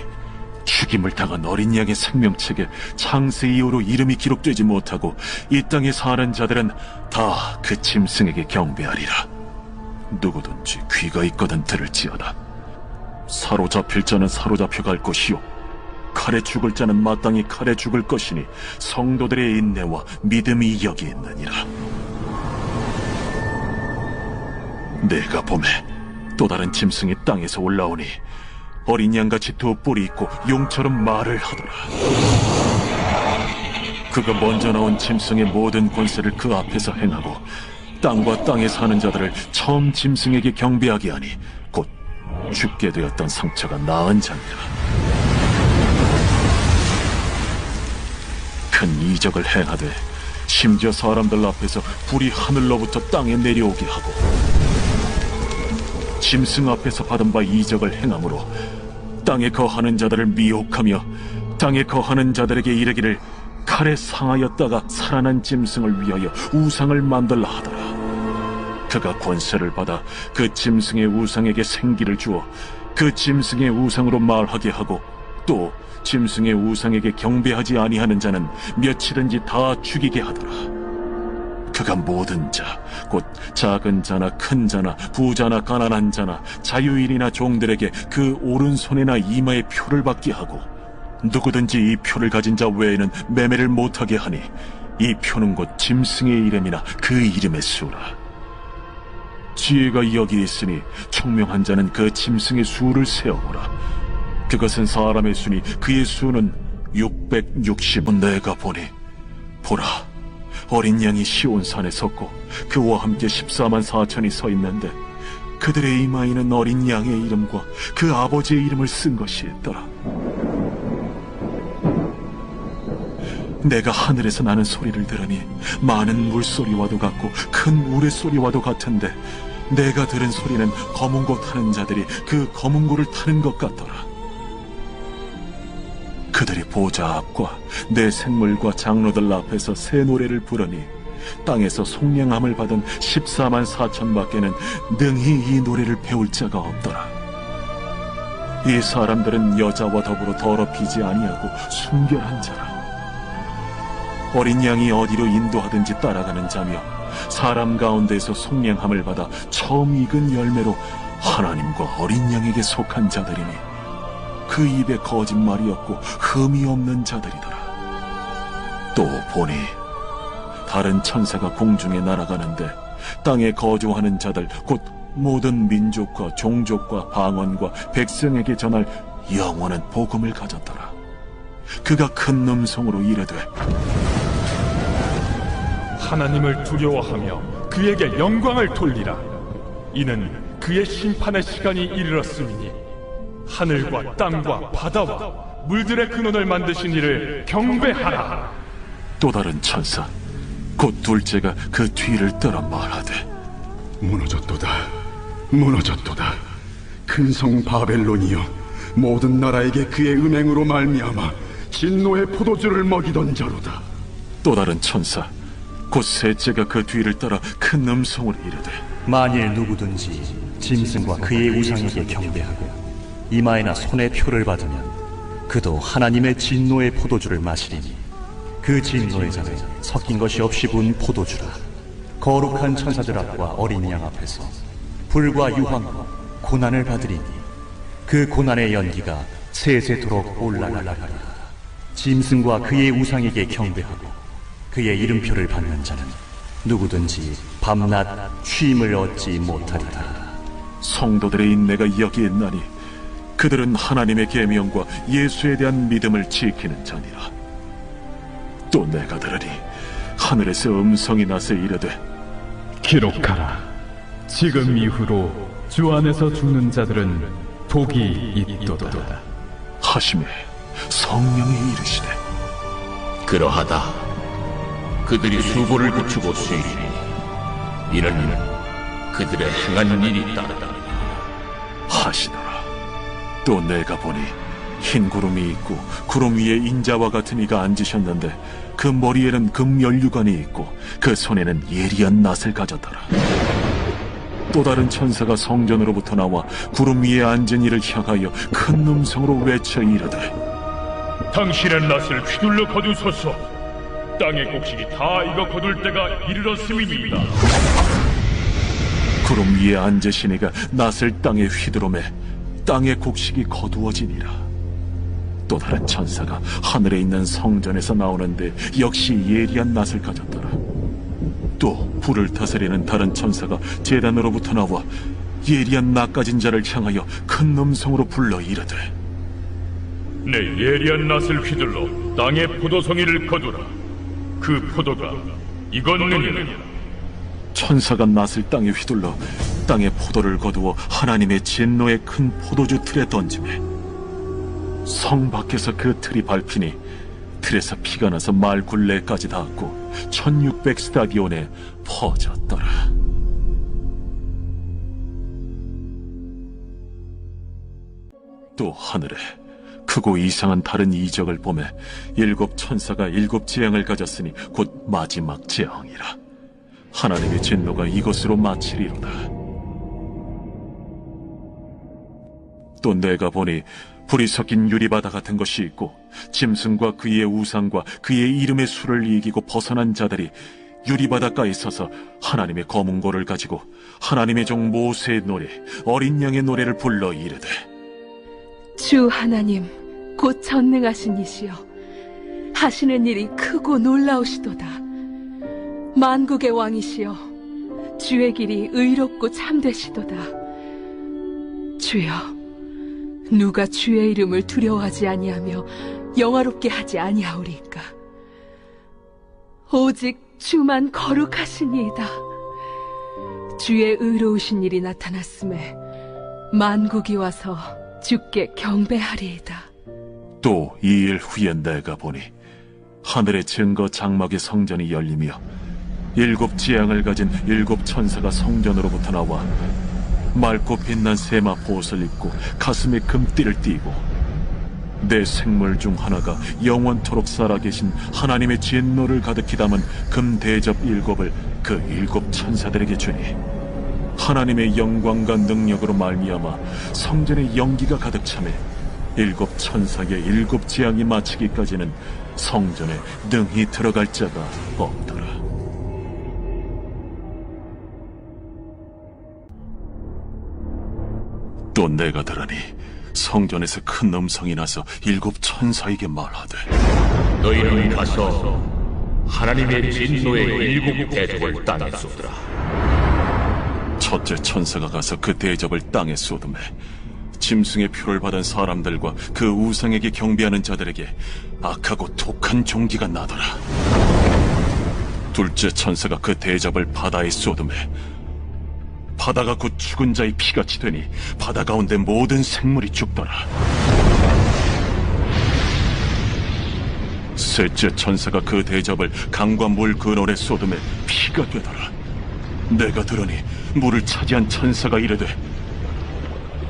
죽임을 당한 어린 양의 생명책에 창세 이후로 이름이 기록되지 못하고 이 땅에 사는 자들은 다 그 짐승에게 경배하리라. 누구든지 귀가 있거든 들을지어다. 사로잡힐 자는 사로잡혀 갈 것이요 칼에 죽을 자는 마땅히 칼에 죽을 것이니 성도들의 인내와 믿음이 여기 있느니라. 내가 보매 또 다른 짐승이 땅에서 올라오니 어린 양같이 2 뿔이 있고 용처럼 말을 하더라. 그가 먼저 나온 짐승의 모든 권세를 그 앞에서 행하고 땅과 땅에 사는 자들을 처음 짐승에게 경배하게 하니 곧 죽게 되었던 상처가 나은 자니라. 큰 이적을 행하되 심지어 사람들 앞에서 불이 하늘로부터 땅에 내려오게 하고 짐승 앞에서 받은 바 이적을 행함으로 땅에 거하는 자들을 미혹하며 땅에 거하는 자들에게 이르기를 칼에 상하였다가 살아난 짐승을 위하여 우상을 만들라 하더라. 그가 권세를 받아 그 짐승의 우상에게 생기를 주어 그 짐승의 우상으로 말하게 하고 또 짐승의 우상에게 경배하지 아니하는 자는 며칠든지 다 죽이게 하더라. 그가 모든 자, 곧 작은 자나 큰 자나 부자나 가난한 자나 자유인이나 종들에게 그 오른손이나 이마에 표를 받게 하고 누구든지 이 표를 가진 자 외에는 매매를 못하게 하니 이 표는 곧 짐승의 이름이나 그 이름의 수라. 지혜가 여기 있으니 총명한 자는 그 짐승의 수를 세어보라. 그것은 사람의 수니 그의 수는 660. 내가 보니 보라, 어린 양이 시온산에 섰고 그와 함께 14만 4천이 서 있는데 그들의 이마에는 어린 양의 이름과 그 아버지의 이름을 쓴 것이 있더라. 내가 하늘에서 나는 소리를 들으니 많은 물소리와도 같고 큰 우레소리와도 같은데 내가 들은 소리는 검은 고 타는 자들이 그 검은 고를 타는 것 같더라. 그들이 보좌 앞과 내 생물과 장로들 앞에서 새 노래를 부르니 땅에서 속량함을 받은 14만 4천 밖에는 능히 이 노래를 배울 자가 없더라. 이 사람들은 여자와 더불어 더럽히지 아니하고 순결한 자라. 어린 양이 어디로 인도하든지 따라가는 자며 사람 가운데서 속량함을 받아 처음 익은 열매로 하나님과 어린 양에게 속한 자들이니 그 입에 거짓말이 없고 흠이 없는 자들이더라. 또 보니 다른 천사가 공중에 날아가는데 땅에 거주하는 자들 곧 모든 민족과 종족과 방언과 백성에게 전할 영원한 복음을 가졌더라. 그가 큰 음성으로 이르되 하나님을 두려워하며 그에게 영광을 돌리라. 이는 그의 심판의 시간이 이르렀음이니 하늘과 땅과 바다와 물들의 근원을 만드신 이를 경배하라. 또 다른 천사 곧 둘째가 그 뒤를 따라 말하되 무너졌도다, 무너졌도다. 큰 성 바벨론이여, 모든 나라에게 그의 음행으로 말미암아 진노의 포도주를 먹이던 자로다. 또 다른 천사 곧 셋째가 그 뒤를 따라 큰 음성으로 이르되 만일 누구든지 짐승과 그의 우상에게 경배하고 이마에나 손에 표를 받으면 그도 하나님의 진노의 포도주를 마시리니 그 진노의 잔에 섞인 것이 없이 부은 포도주라. 거룩한 천사들 앞과 어린 양 앞에서 불과 유황과 고난을 받으리니 그 고난의 연기가 세세토록 올라가리라. 짐승과 그의 우상에게 경배하고 그의 이름표를 받는 자는 누구든지 밤낮 쉼을 얻지 못하리라. 성도들의 인내가 여기 있나니 그들은 하나님의 계명과 예수에 대한 믿음을 지키는 자니라. 또 내가 들으니 하늘에서 음성이 나서 이르되 기록하라. 지금 이후로 주 안에서 죽는 자들은 복이 있도다 하시매 성령이 이르시되 그러하다. 그들이 수고를 붙이고 수이니 이는 그들의 행한 일이 따르다 하시더라. 또 내가 보니 흰 구름이 있고 구름 위에 인자와 같은 이가 앉으셨는데 그 머리에는 금연류관이 있고 그 손에는 예리한 낫을 가졌더라. 또 다른 천사가 성전으로부터 나와 구름 위에 앉은 이를 향하여 큰 음성으로 외쳐 이르되 당신의 낫을 휘둘러 거두소서. 땅의 곡식이 다 익어 거둘 때가 이르렀음이니이다. 구름 위에 앉으신 이가 낫을 땅에 휘두르매 땅의 곡식이 거두어지니라. 또 다른 천사가 하늘에 있는 성전에서 나오는데 역시 예리한 낫을 가졌더라. 또 불을 다스리는 다른 천사가 제단으로부터 나와 예리한 낫 가진 자를 향하여 큰 음성으로 불러 이르되 내 예리한 낫을 휘둘러 땅의 포도송이를 거두라. 그 포도가 익었느니라. 천사가 낫을 땅에 휘둘러 땅에 포도를 거두어 하나님의 진노의 큰 포도주 틀에 던지매 성 밖에서 그 틀이 밟히니 틀에서 피가 나서 말 굴레까지 닿았고 1600 스타디온에 퍼졌더라. 또 하늘에 크고 이상한 다른 이적을 보매 7 천사가 7 재앙을 가졌으니 곧 마지막 재앙이라. 하나님의 진노가 이것으로 마치리로다. 또 내가 보니 불이 섞인 유리바다 같은 것이 있고 짐승과 그의 우상과 그의 이름의 수를 이기고 벗어난 자들이 유리바닷가에 서서 하나님의 검은고를 가지고 하나님의 종 모세의 노래 어린 양의 노래를 불러 이르되 주 하나님 곧 전능하신 이시여 하시는 일이 크고 놀라우시도다. 만국의 왕이시여 주의 길이 의롭고 참되시도다. 주여 누가 주의 이름을 두려워하지 아니하며 영화롭게 하지 아니하오리까. 오직 주만 거룩하시니이다. 주의 의로우신 일이 나타났음에 만국이 와서 주께 경배하리이다. 또 2일 후에 내가 보니 하늘의 증거 장막의 성전이 열리며 7 재앙을 가진 7 천사가 성전으로부터 나와 맑고 빛난 세마 보옷을 입고 가슴에 금띠를 띠고 내 생물 중 하나가 영원토록 살아계신 하나님의 진노를 가득히 담은 금 대접 7을 그 7 천사들에게 주니 하나님의 영광과 능력으로 말미암아 성전에 연기가 가득 차매 7 천사의 7 재앙이 마치기까지는 성전에 능히 들어갈 자가 없더라. 또 내가 들으니 성전에서 큰 음성이 나서 7 천사에게 말하되 너희는 가서 하나님의 진노의 7 대접을 땅에 쏟으라. 첫째 천사가 가서 그 대접을 땅에 쏟음에 짐승의 표를 받은 사람들과 그 우상에게 경배하는 자들에게 악하고 독한 종기가 나더라. 둘째 천사가 그 대접을 바다에 쏟음에 바다가 곧 죽은 자의 피같이 되니 바다 가운데 모든 생물이 죽더라. 셋째 천사가 그 대접을 강과 물 근원에 쏟음에 피가 되더라. 내가 들으니 물을 차지한 천사가 이르되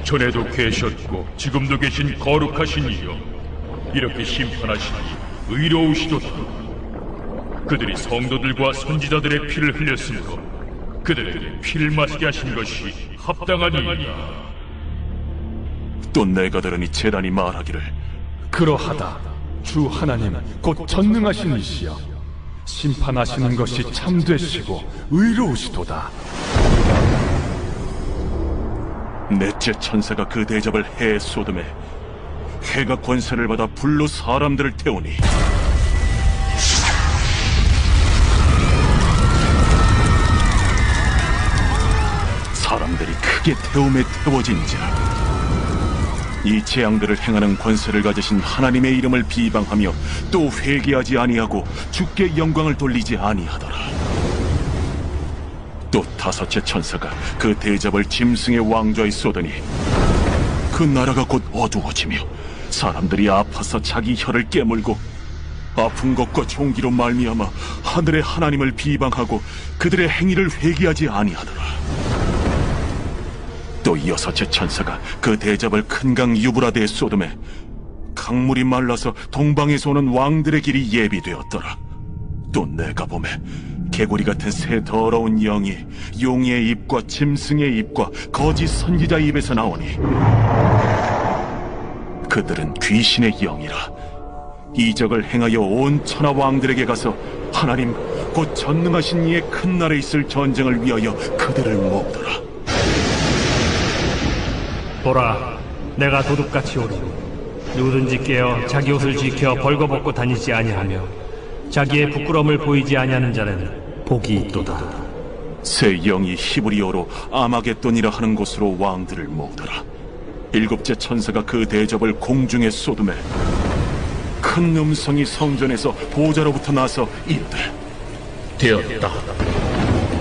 전에도 계셨고 지금도 계신 거룩하신 이여 이렇게 심판하시니 의로우시도다. 그들이 성도들과 선지자들의 피를 흘렸으므로 그들에게 피를 마시게 하신 것이 합당하니이다. 또 내가 들으니 제단이 말하기를 그러하다. 주 하나님 곧 전능하신 이시여 심판하시는 것이 참되시고 의로우시도다. 넷째 천사가 그 대접을 해에 쏟음에 해가 권세를 받아 불로 사람들을 태우니 사람들이 크게 태움에 태워진지라. 이 재앙들을 행하는 권세를 가지신 하나님의 이름을 비방하며 또 회개하지 아니하고 주께 영광을 돌리지 아니하더라. 또 다섯째 천사가 그 대접을 짐승의 왕좌에 쏟으니 그 나라가 곧 어두워지며 사람들이 아파서 자기 혀를 깨물고 아픈 것과 종기로 말미암아 하늘의 하나님을 비방하고 그들의 행위를 회개하지 아니하더라. 또 여섯째 천사가 그 대접을 큰 강 유브라데에 쏟음에 강물이 말라서 동방에서 오는 왕들의 길이 예비되었더라. 또 내가 보매 개구리 같은 새 더러운 영이 용의 입과 짐승의 입과 거짓 선지자의 입에서 나오니 그들은 귀신의 영이라. 이적을 행하여 온 천하 왕들에게 가서 하나님 곧 전능하신 이의 큰 날에 있을 전쟁을 위하여 그들을 모으더라. 보라, 내가 도둑같이 오르고 누구든지 깨어 자기 옷을 지켜 벌거벗고 다니지 아니하며 자기의 부끄러움을 보이지 아니하는 자는 복이 있도다. 새 영이 히브리어로 아마겟돈이라 하는 곳으로 왕들을 모으더라. 일곱째 천사가 그 대접을 공중에 쏟음에 큰 음성이 성전에서 보좌로부터 나서 이르되 되었다.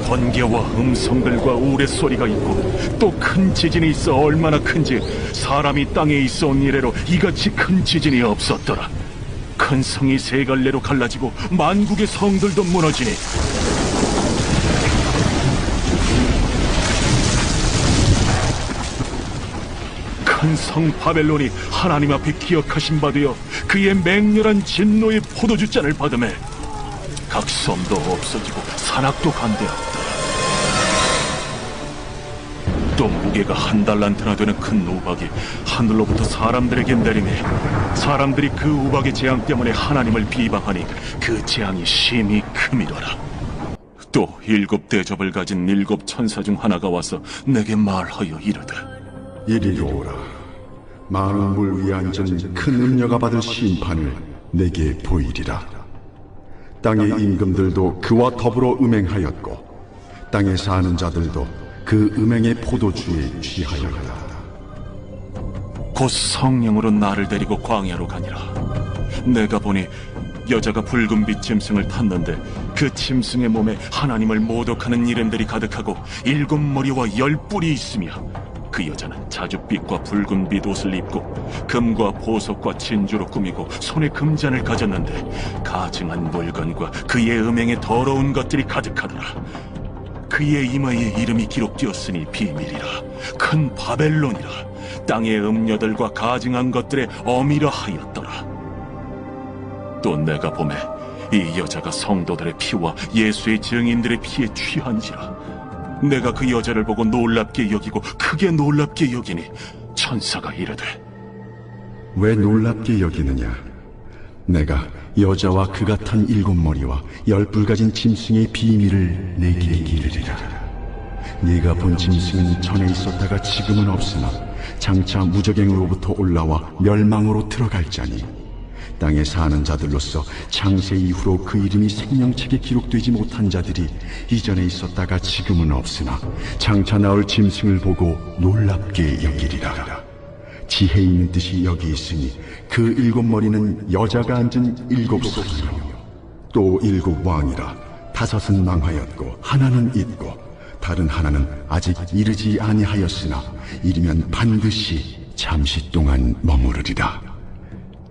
번개와 음성들과 우레소리가 있고 또 큰 지진이 있어 얼마나 큰지 사람이 땅에 있어 온 이래로 이같이 큰 지진이 없었더라. 큰 성이 세 갈래로 갈라지고 만국의 성들도 무너지니 큰 성 바벨론이 하나님 앞에 기억하신 바 되어 그의 맹렬한 진노의 포도주잔을 받음에 각 섬도 없어지고 산악도 간대하였다. 또 무게가 1달란트나 되는 큰 우박이 하늘로부터 사람들에게 내리매 사람들이 그 우박의 재앙 때문에 하나님을 비방하니 그 재앙이 심히 크미더라. 또 7 대접을 가진 7 천사 중 하나가 와서 내게 말하여 이르되 이리로 오라. 많은 물 위에 앉은 큰 음녀가 받을 심판을 내게 보이리라. 땅의 임금들도 그와 더불어 음행하였고 땅에 사는 자들도 그 음행의 포도주에 취하였다. 곧 성령으로 나를 데리고 광야로 가니라. 내가 보니 여자가 붉은빛 짐승을 탔는데 그 짐승의 몸에 하나님을 모독하는 이름들이 가득하고 7 머리와 10 뿔이 있으며 그 여자는 자줏빛과 붉은빛 옷을 입고 금과 보석과 진주로 꾸미고 손에 금잔을 가졌는데 가증한 물건과 그의 음행에 더러운 것들이 가득하더라. 그의 이마에 이름이 기록되었으니 비밀이라 큰 바벨론이라 땅의 음녀들과 가증한 것들의 어미라 하였더라. 또 내가 보매 이 여자가 성도들의 피와 예수의 증인들의 피에 취한지라. 내가 그 여자를 보고 놀랍게 여기고 크게 놀랍게 여기니 천사가 이르되 왜 놀랍게 여기느냐? 내가 여자와 그가 탄 7 머리와 10뿔 가진 짐승의 비밀을 내게 이르리라. 네가 본 짐승은 전에 있었다가 지금은 없으나 장차 무적행으로부터 올라와 멸망으로 들어갈 자니 땅에 사는 자들로서 창세 이후로 그 이름이 생명책에 기록되지 못한 자들이 이전에 있었다가 지금은 없으나 장차 나올 짐승을 보고 놀랍게 여기리라. 지혜 있는 뜻이 여기 있으니 그 7 머리는 여자가 앉은 7 소이요 또 7 왕이라. 5은 망하였고 하나는 있고 다른 하나는 아직 이르지 아니하였으나 이르면 반드시 잠시 동안 머무르리라.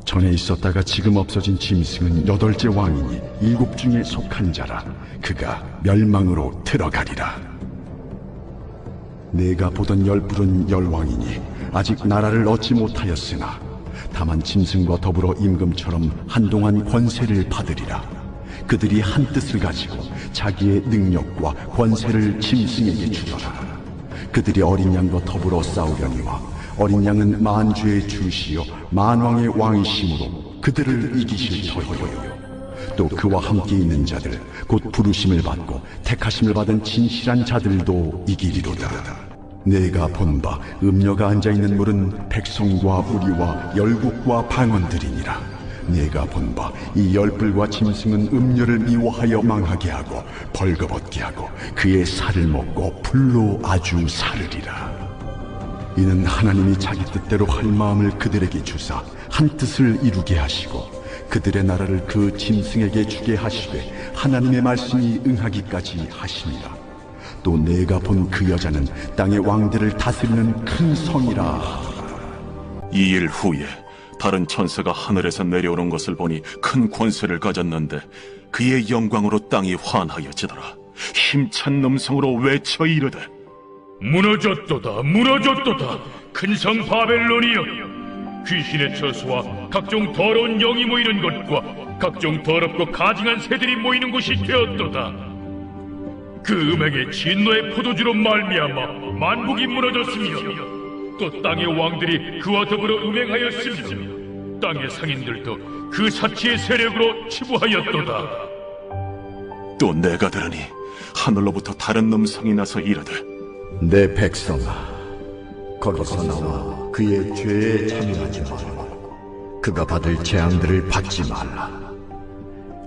전에 있었다가 지금 없어진 짐승은 8째 왕이니 7 중에 속한 자라. 그가 멸망으로 들어가리라. 내가 보던 10뿔은 10왕이니 아직 나라를 얻지 못하였으나 다만 짐승과 더불어 임금처럼 한동안 권세를 받으리라. 그들이 한 뜻을 가지고 자기의 능력과 권세를 짐승에게 주더라. 그들이 어린 양과 더불어 싸우려니와 어린 양은 만주의 주시요 만왕의 왕이심으로 그들을 이기실 터이요. 또 그와 함께 있는 자들 곧 부르심을 받고 택하심을 받은 진실한 자들도 이기리로다. 내가 본 바 음녀가 앉아있는 물은 백성과 우리와 열국과 방언들이니라. 내가 본 바 이 10뿔과 짐승은 음녀를 미워하여 망하게 하고 벌거벗게 하고 그의 살을 먹고 불로 아주 사르리라. 이는 하나님이 자기 뜻대로 할 마음을 그들에게 주사 한 뜻을 이루게 하시고 그들의 나라를 그 짐승에게 주게 하시되 하나님의 말씀이 응하기까지 하시니라. 또 내가 본 그 여자는 땅의 왕들을 다스리는 큰 성이라. 2일 후에 다른 천사가 하늘에서 내려오는 것을 보니 큰 권세를 가졌는데 그의 영광으로 땅이 환하여지더라. 힘찬 음성으로 외쳐 이르되 무너졌도다 무너졌도다 큰 성 바벨론이여 귀신의 처소와 각종 더러운 영이 모이는 곳과 각종 더럽고 가증한 새들이 모이는 곳이 되었도다. 그 음행의 진노의 포도주로 말미암아 만국이 무너졌으며 또 땅의 왕들이 그와 더불어 음행하였으며 땅의 상인들도 그 사치의 세력으로 치부하였도다. 또 내가 들으니 하늘로부터 다른 음성이 나서 이르되 내 백성아, 거기서 나와 그의 죄에 참여하지 말고 그가 받을 재앙들을 받지 말라.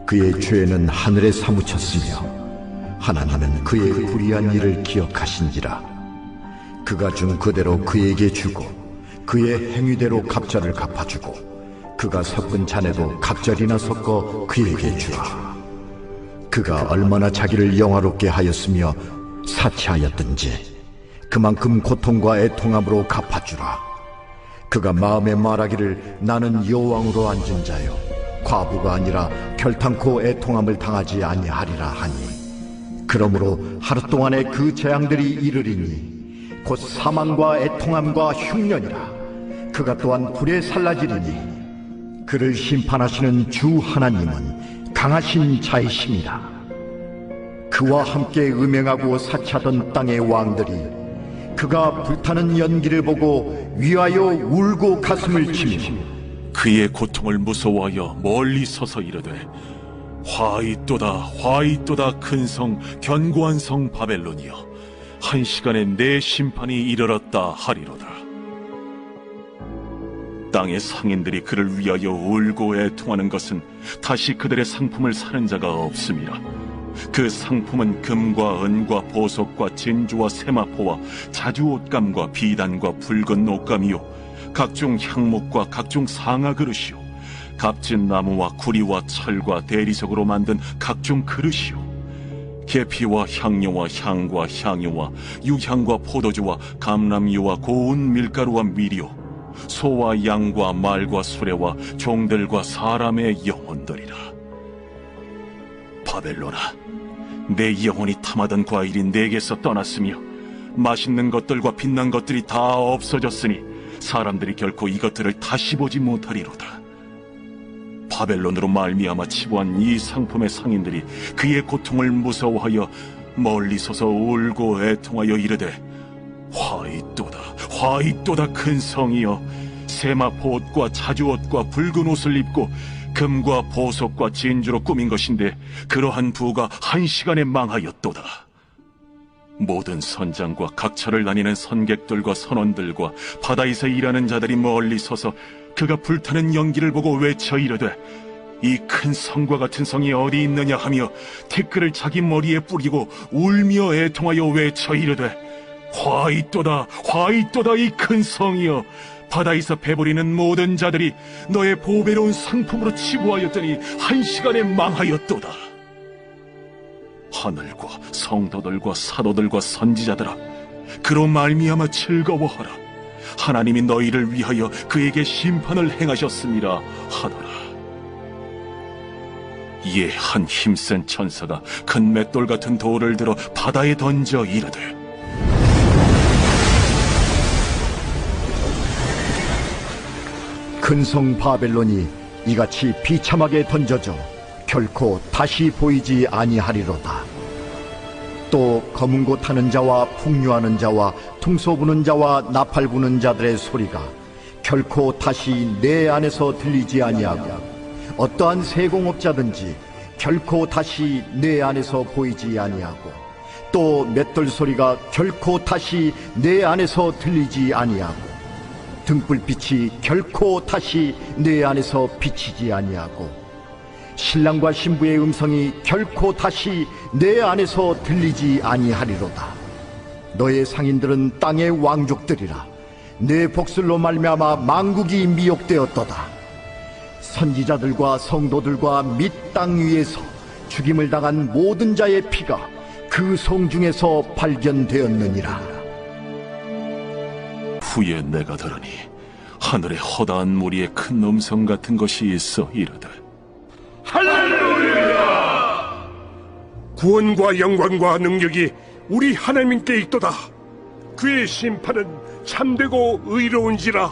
그의 죄는 하늘에 사무쳤으며 하나님은 그의 불의한 일을 기억하신지라. 그가 준 그대로 그에게 주고 그의 행위대로 갑절을 갚아주고 그가 섞은 잔에도 갑절이나 섞어 그에게 주라. 그가 얼마나 자기를 영화롭게 하였으며 사치하였든지 그만큼 고통과 애통함으로 갚아주라. 그가 마음에 말하기를 나는 여왕으로 앉은 자요 과부가 아니라 결탄코 애통함을 당하지 아니하리라 하니 그러므로 하루 동안에 그 재앙들이 이르리니 곧 사망과 애통함과 흉년이라. 그가 또한 불에 살라지리니 그를 심판하시는 주 하나님은 강하신 자이심이라. 그와 함께 음행하고 사치하던 땅의 왕들이 그가 불타는 연기를 보고 위하여 울고 가슴을 치며 그의 고통을 무서워하여 멀리 서서 이르되 화이또다 화이또다 큰 성 견고한 성 바벨론이여 한 시간에 내 심판이 이르렀다 하리로다. 땅의 상인들이 그를 위하여 울고 애통하는 것은 다시 그들의 상품을 사는 자가 없음이라. 그 상품은 금과 은과 보석과 진주와 세마포와 자주 옷감과 비단과 붉은 옷감이요 각종 향목과 각종 상아 그릇이요 값진 나무와 구리와 철과 대리석으로 만든 각종 그릇이요 계피와 향료와 향과 향유와 유향과 포도주와 감람유와 고운 밀가루와 밀이요 소와 양과 말과 수레와 종들과 사람의 영혼들이라. 바벨론아, 내 영혼이 탐하던 과일이 내게서 떠났으며 맛있는 것들과 빛난 것들이 다 없어졌으니 사람들이 결코 이것들을 다시 보지 못하리로다. 바벨론으로 말미암아 치부한 이 상품의 상인들이 그의 고통을 무서워하여 멀리 서서 울고 애통하여 이르되 화이또다 화이또다 큰 성이여 세마포 옷과 자주 옷과 붉은 옷을 입고 금과 보석과 진주로 꾸민 것인데 그러한 부가 한 시간에 망하였도다. 모든 선장과 각처를 다니는 선객들과 선원들과 바다에서 일하는 자들이 멀리 서서 그가 불타는 연기를 보고 외쳐 이르되 이 큰 성과 같은 성이 어디 있느냐 하며 티끌을 자기 머리에 뿌리고 울며 애통하여 외쳐 이르되 화이또다 화이또다 이 큰 성이여 바다에서 배부리는 모든 자들이 너의 보배로운 상품으로 치부하였더니 한 시간에 망하였도다. 하늘과 성도들과 사도들과 선지자들아, 그로 말미암아 즐거워하라. 하나님이 너희를 위하여 그에게 심판을 행하셨음이라 하더라. 이에 한 힘센 천사가 큰 맷돌 같은 돌을 들어 바다에 던져 이르되 큰 성 바벨론이 이같이 비참하게 던져져 결코 다시 보이지 아니하리로다. 또 검은 고 타는 자와 풍류하는 자와 퉁소 부는 자와 나팔 부는 자들의 소리가 결코 다시 내 안에서 들리지 아니하고 어떠한 세공업자든지 결코 다시 내 안에서 보이지 아니하고 또 맷돌 소리가 결코 다시 내 안에서 들리지 아니하고 등불빛이 결코 다시 내 안에서 비치지 아니하고 신랑과 신부의 음성이 결코 다시 내 안에서 들리지 아니하리로다. 너의 상인들은 땅의 왕족들이라. 내 복술로 말미암아 만국이 미혹되었도다. 선지자들과 성도들과 및 땅 위에서 죽임을 당한 모든 자의 피가 그 성 중에서 발견되었느니라. 후에 내가 들으니 하늘에 허다한 무리의 큰 음성 같은 것이 있어 이르되 할렐루야! 구원과 영광과 능력이 우리 하나님께 있도다. 그의 심판은 참되고 의로운지라.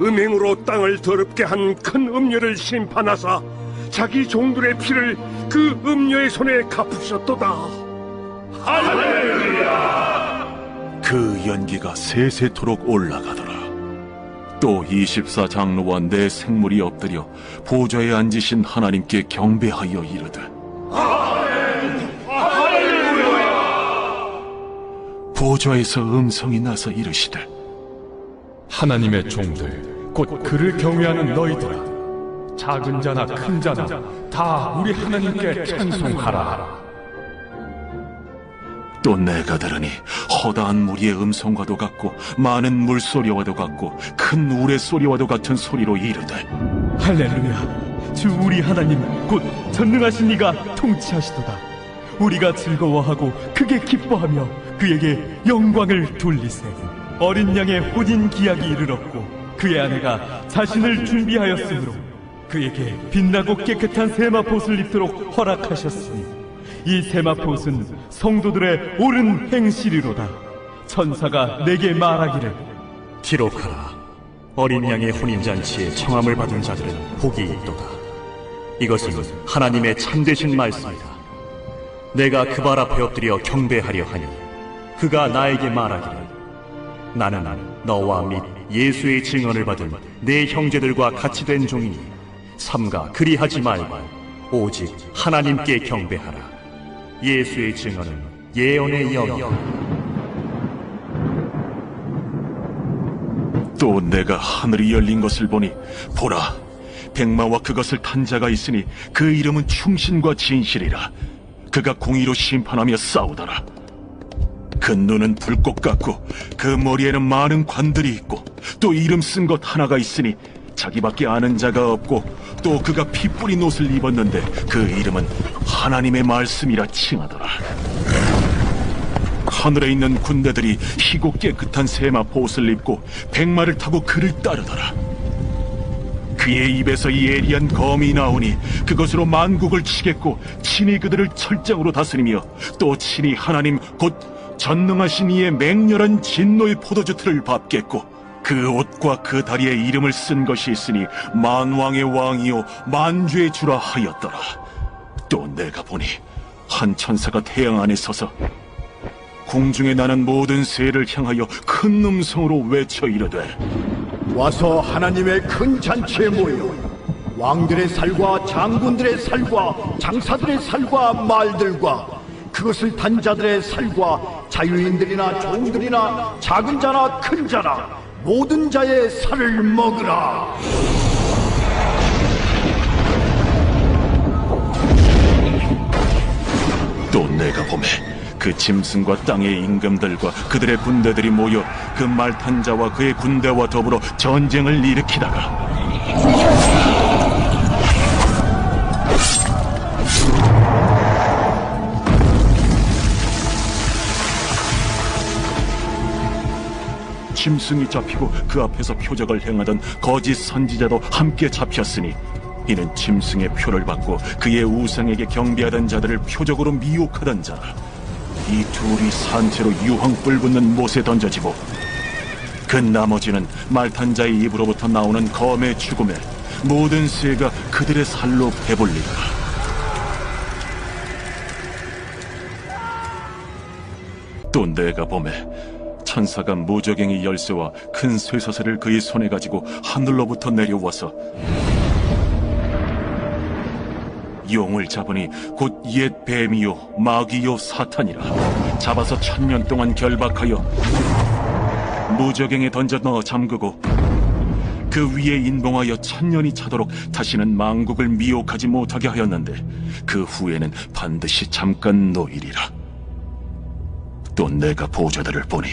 음행으로 땅을 더럽게 한 큰 음녀를 심판하사 자기 종들의 피를 그 음녀의 손에 갚으셨도다. 할렐루야! 그 연기가 세세토록 올라가더라. 또 24장로와 내 생물이 엎드려 보좌에 앉으신 하나님께 경배하여 이르되 보좌에서 음성이 나서 이르시되 하나님의 종들 곧 그를 경외하는 너희들아, 작은 자나 큰 자나 다 우리 하나님께 찬송하라. 또 내가 들으니 허다한 무리의 음성과도 같고 많은 물소리와도 같고 큰 우레소리와도 같은 소리로 이르되 할렐루야! 주 우리 하나님 곧 전능하신 이가 통치하시도다. 우리가 즐거워하고 크게 기뻐하며 그에게 영광을 돌리세. 어린 양의 혼인 기약이 이르렀고 그의 아내가 자신을 준비하였으므로 그에게 빛나고 깨끗한 세마포옷을 입도록 허락하셨으니 이 세마포옷은 성도들의 옳은 행실이로다. 천사가 내게 말하기를 기록하라. 어린 양의 혼인잔치에 청함을 받은 자들은 복이 있도다. 이것은 하나님의 참되신 말씀이다. 내가 그 발 앞에 엎드려 경배하려 하니 그가 나에게 말하기를 나는 너와 및 예수의 증언을 받은 내 형제들과 같이 된 종이니 삼가 그리하지 말고 오직 하나님께 경배하라. 예수의 증언은 예언의 영이다. 또 내가 하늘이 열린 것을 보니 보라, 백마와 그것을 탄 자가 있으니 그 이름은 충신과 진실이라. 그가 공의로 심판하며 싸우더라. 그 눈은 불꽃 같고 그 머리에는 많은 관들이 있고 또 이름 쓴 것 하나가 있으니 자기밖에 아는 자가 없고 또 그가 피 뿌린 옷을 입었는데 그 이름은 하나님의 말씀이라 칭하더라. 하늘에 있는 군대들이 희고 깨끗한 세마포 옷을 입고 백마를 타고 그를 따르더라. 그의 입에서 예리한 검이 나오니 그것으로 만국을 치겠고 친히 그들을 철장으로 다스리며 또 친히 하나님 곧 전능하신 이의 맹렬한 진노의 포도주 틀을 밟겠고 그 옷과 그 다리에 이름을 쓴 것이 있으니 만왕의 왕이요 만주의 주라 하였더라. 또 내가 보니 한 천사가 태양 안에 서서 공중에 나는 모든 새를 향하여 큰 음성으로 외쳐 이르되 와서 하나님의 큰 잔치에 모여 왕들의 살과 장군들의 살과 장사들의 살과 말들과 그것을 단 자들의 살과 자유인들이나 종들이나 작은 자나 큰 자나 모든 자의 살을 먹으라. 또 내가 보매 그 짐승과 땅의 임금들과 그들의 군대들이 모여 그 말 탄 자와 그의 군대와 더불어 전쟁을 일으키다가 짐승이 잡히고 그 앞에서 표적을 행하던 거짓 선지자도 함께 잡혔으니 이는 짐승의 표를 받고 그의 우상에게 경배하던 자들을 표적으로 미혹하던 자라. 이 둘이 산채로 유황불 붙는 못에 던져지고 그 나머지는 말탄 자의 입으로부터 나오는 검의 죽음에 모든 새가 그들의 살로 배불리더라. 또 내가 보매 천사가 무저갱이 열쇠와 큰 쇠사슬을 그의 손에 가지고 하늘로부터 내려와서 용을 잡으니 곧 옛 뱀이요 마귀요 사탄이라. 잡아서 1000년 동안 결박하여 무저갱에 던져 넣어 잠그고 그 위에 인봉하여 1000년이 차도록 다시는 만국을 미혹하지 못하게 하였는데 그 후에는 반드시 잠깐 노이리라. 또 내가 보좌들을 보니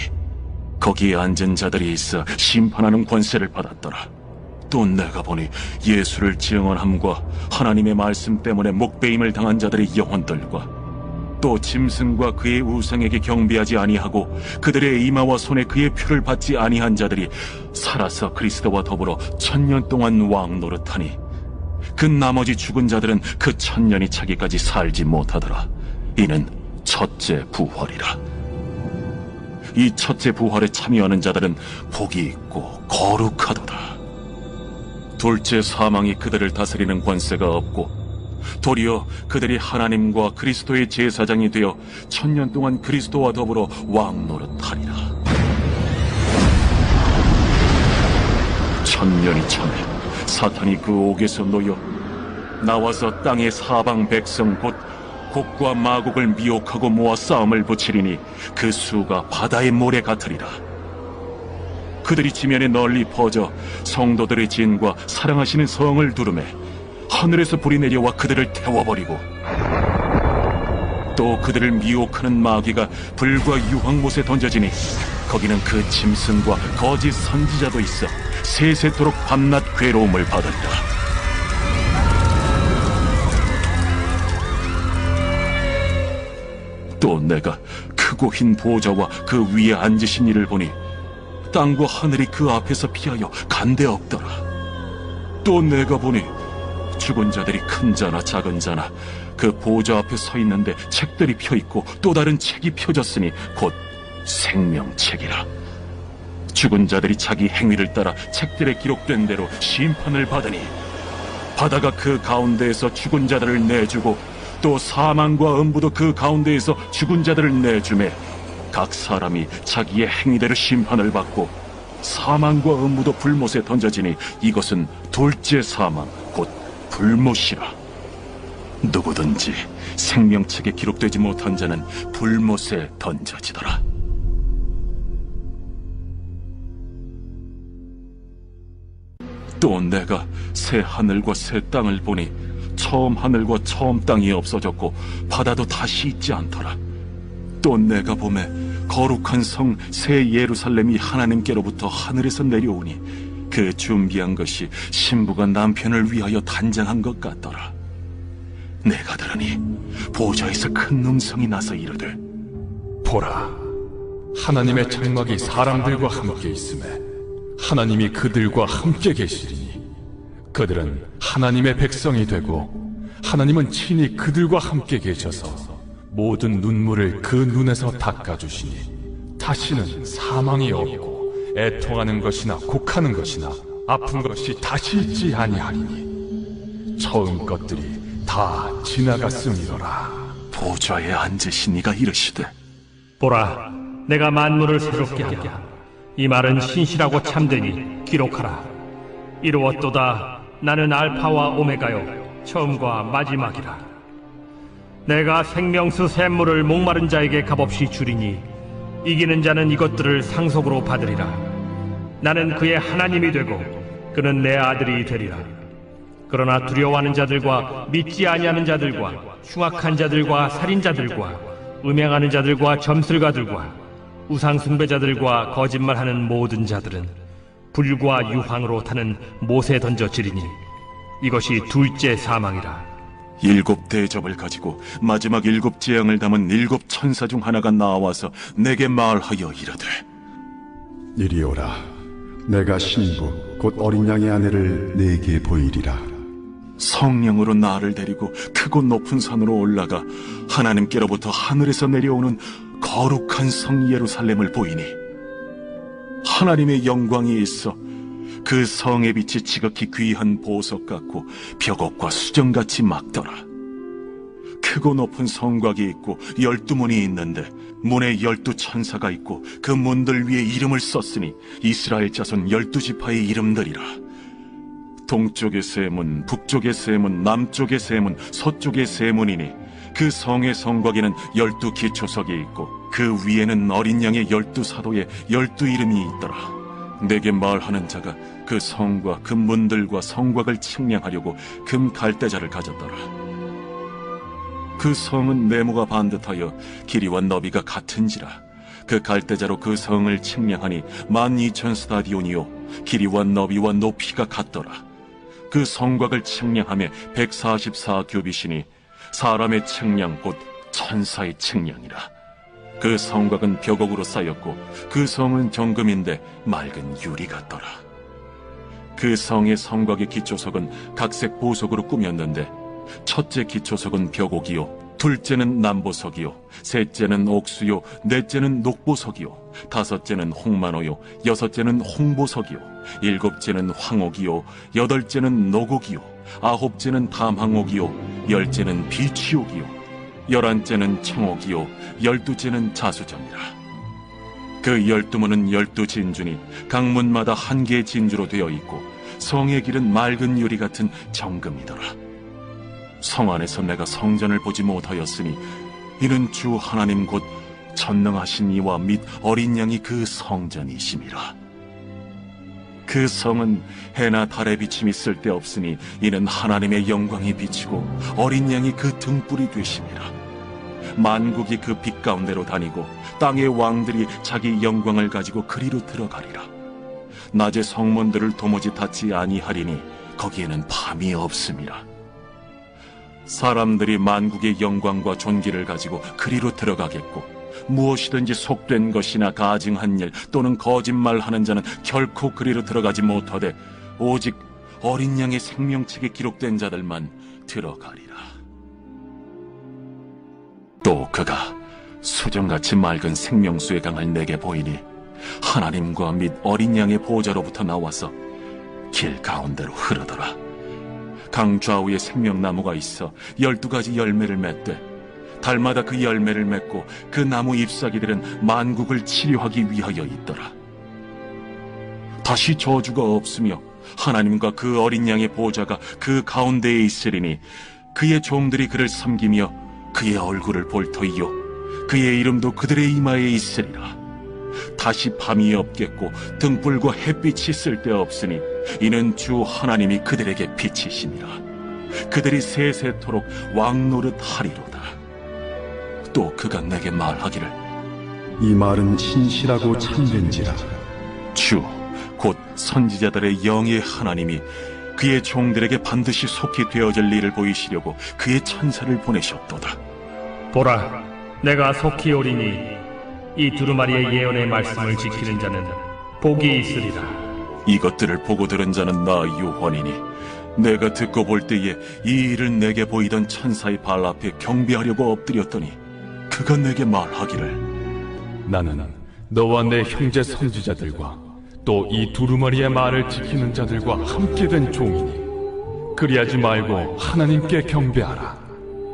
거기에 앉은 자들이 있어 심판하는 권세를 받았더라. 또 내가 보니 예수를 증언함과 하나님의 말씀 때문에 목베임을 당한 자들의 영혼들과 또 짐승과 그의 우상에게 경배하지 아니하고 그들의 이마와 손에 그의 표를 받지 아니한 자들이 살아서 그리스도와 더불어 1000년 동안 왕 노릇하니 그 나머지 죽은 자들은 그 1000년이 차기까지 살지 못하더라. 이는 첫째 부활이라. 이 첫째 부활에 참여하는 자들은 복이 있고 거룩하도다. 둘째 사망이 그들을 다스리는 권세가 없고 도리어 그들이 하나님과 그리스도의 제사장이 되어 1000년 동안 그리스도와 더불어 왕 노릇하리라. 1000년이 참에 사탄이 그 옥에서 놓여 나와서 땅의 사방 백성 곧 곡과 마곡을 미혹하고 모아 싸움을 붙이리니 그 수가 바다의 모래 같으리라. 그들이 지면에 널리 퍼져 성도들의 진과 사랑하시는 성을 두르매 하늘에서 불이 내려와 그들을 태워버리고 또 그들을 미혹하는 마귀가 불과 유황못에 던져지니 거기는 그 짐승과 거짓 선지자도 있어 세세토록 밤낮 괴로움을 받으리라. 또 내가 크고 흰 보좌와 그 위에 앉으신 이를 보니 땅과 하늘이 그 앞에서 피하여 간데 없더라. 또 내가 보니 죽은 자들이 큰 자나 작은 자나 그 보좌 앞에 서 있는데 책들이 펴 있고 또 다른 책이 펴졌으니 곧 생명책이라. 죽은 자들이 자기 행위를 따라 책들에 기록된 대로 심판을 받으니 바다가 그 가운데에서 죽은 자들을 내주고 또 사망과 음부도 그 가운데에서 죽은 자들을 내주매 각 사람이 자기의 행위대로 심판을 받고 사망과 음부도 불못에 던져지니 이것은 둘째 사망 곧 불못이라. 누구든지 생명책에 기록되지 못한 자는 불못에 던져지더라. 또 내가 새 하늘과 새 땅을 보니 처음 하늘과 처음 땅이 없어졌고 바다도 다시 있지 않더라. 또 내가 보매 거룩한 성 새 예루살렘이 하나님께로부터 하늘에서 내려오니 그 준비한 것이 신부가 남편을 위하여 단장한 것 같더라. 내가 들으니 보좌에서 큰 음성이 나서 이르되, 보라, 하나님의 장막이 사람들과 함께 있음에 하나님이 그들과 함께 계시리니 그들은 하나님의 백성이 되고 하나님은 친히 그들과 함께 계셔서 모든 눈물을 그 눈에서 닦아주시니 다시는 사망이 없고 애통하는 것이나 곡하는 것이나 아픈 것이 다시 있지 아니하리니 처음 것들이 다 지나갔음이로라. 보좌에 앉으신 이가 이르시되, 보라, 내가 만물을 새롭게 하랴. 이 말은 신실하고 참되니 기록하라. 이루었도다. 나는 알파와 오메가요 처음과 마지막이라. 내가 생명수 샘물을 목마른 자에게 값없이 주리니 이기는 자는 이것들을 상속으로 받으리라. 나는 그의 하나님이 되고 그는 내 아들이 되리라. 그러나 두려워하는 자들과 믿지 아니하는 자들과 흉악한 자들과 살인자들과 음행하는 자들과 점술가들과 우상 숭배자들과 거짓말하는 모든 자들은 불과 유황으로 타는 못에 던져지리니 이것이 둘째 사망이라. 일곱 대접을 가지고 마지막 일곱 재앙을 담은 일곱 천사 중 하나가 나와서 내게 말하여 이르되, 이리 오라. 내가 신부 곧 어린 양의 아내를 네게 보이리라. 성령으로 나를 데리고 크고 높은 산으로 올라가 하나님께로부터 하늘에서 내려오는 거룩한 성 예루살렘을 보이니 하나님의 영광이 있어 그 성의 빛이 지극히 귀한 보석 같고 벽옥과 수정같이 막더라. 크고 높은 성곽이 있고 12문이 있는데 문에 12천사가 있고 그 문들 위에 이름을 썼으니 이스라엘 자손 12지파의 이름들이라. 동쪽의 세 문, 북쪽의 세 문, 남쪽의 세 문, 서쪽의 세 문이니 그 성의 성곽에는 12기초석이 있고 그 위에는 어린 양의 12사도의 12이름이 있더라. 내게 말하는 자가 그 성과 그 문들과 성곽을 측량하려고 금 갈대자를 가졌더라. 그 성은 네모가 반듯하여 길이와 너비가 같은지라. 그 갈대자로 그 성을 측량하니 12,000스타디온이요 길이와 너비와 높이가 같더라. 그 성곽을 측량하며 144규빗이니 사람의 측량 곧 천사의 측량이라. 그 성곽은 벽옥으로 쌓였고 그 성은 정금인데 맑은 유리 같더라. 그 성의 성곽의 기초석은 각색 보석으로 꾸몄는데 첫째 기초석은 벽옥이요 둘째는 남보석이요 셋째는 옥수요 넷째는 녹보석이요 다섯째는 홍만호요 여섯째는 홍보석이요 일곱째는 황옥이요 여덟째는 노곡이요 아홉째는 담항옥이요 열째는 비취옥이요 열한째는 청옥이요 열두째는 자수정이라. 그 12문은 12진주니 각 문마다 한 개의 진주로 되어 있고 성의 길은 맑은 유리 같은 정금이더라. 성 안에서 내가 성전을 보지 못하였으니 이는 주 하나님 곧 전능하신 이와 및 어린 양이 그 성전이심이라. 그 성은 해나 달의 비침이 쓸데없으니 이는 하나님의 영광이 비치고 어린 양이 그 등불이 되심이라. 만국이 그 빛 가운데로 다니고 땅의 왕들이 자기 영광을 가지고 그리로 들어가리라. 낮에 성문들을 도무지 닫지 아니하리니 거기에는 밤이 없음이라. 사람들이 만국의 영광과 존귀를 가지고 그리로 들어가겠고 무엇이든지 속된 것이나 가증한 일 또는 거짓말하는 자는 결코 그리로 들어가지 못하되 오직 어린 양의 생명책에 기록된 자들만 들어가리라. 또 그가 수정같이 맑은 생명수의 강을 내게 보이니 하나님과 및 어린 양의 보좌로부터 나와서 길 가운데로 흐르더라. 강 좌우에 생명나무가 있어 12가지 열매를 맺되 달마다 그 열매를 맺고 그 나무 잎사귀들은 만국을 치료하기 위하여 있더라. 다시 저주가 없으며 하나님과 그 어린 양의 보좌가 그 가운데에 있으리니 그의 종들이 그를 섬기며 그의 얼굴을 볼 터이요 그의 이름도 그들의 이마에 있으리라. 다시 밤이 없겠고 등불과 햇빛이 쓸데없으니 이는 주 하나님이 그들에게 빛이시니라. 그들이 세세토록 왕노릇 하리로다. 또 그가 내게 말하기를 이 말은 진실하고 참된지라. 주 곧 선지자들의 영의 하나님이 그의 종들에게 반드시 속히 되어질 일을 보이시려고 그의 천사를 보내셨도다. 보라, 내가 속히 오리니 이 두루마리의 예언의 말씀을 지키는 자는 복이 있으리라. 이것들을 보고 들은 자는 나 요한이니 내가 듣고 볼 때에 이 일을 내게 보이던 천사의 발 앞에 경배하려고 엎드렸더니 그가 내게 말하기를 나는 너와 내 형제 선지자들과 또 이 두루마리의 말을 지키는 자들과 함께 된 종이니 그리하지 말고 하나님께 경배하라.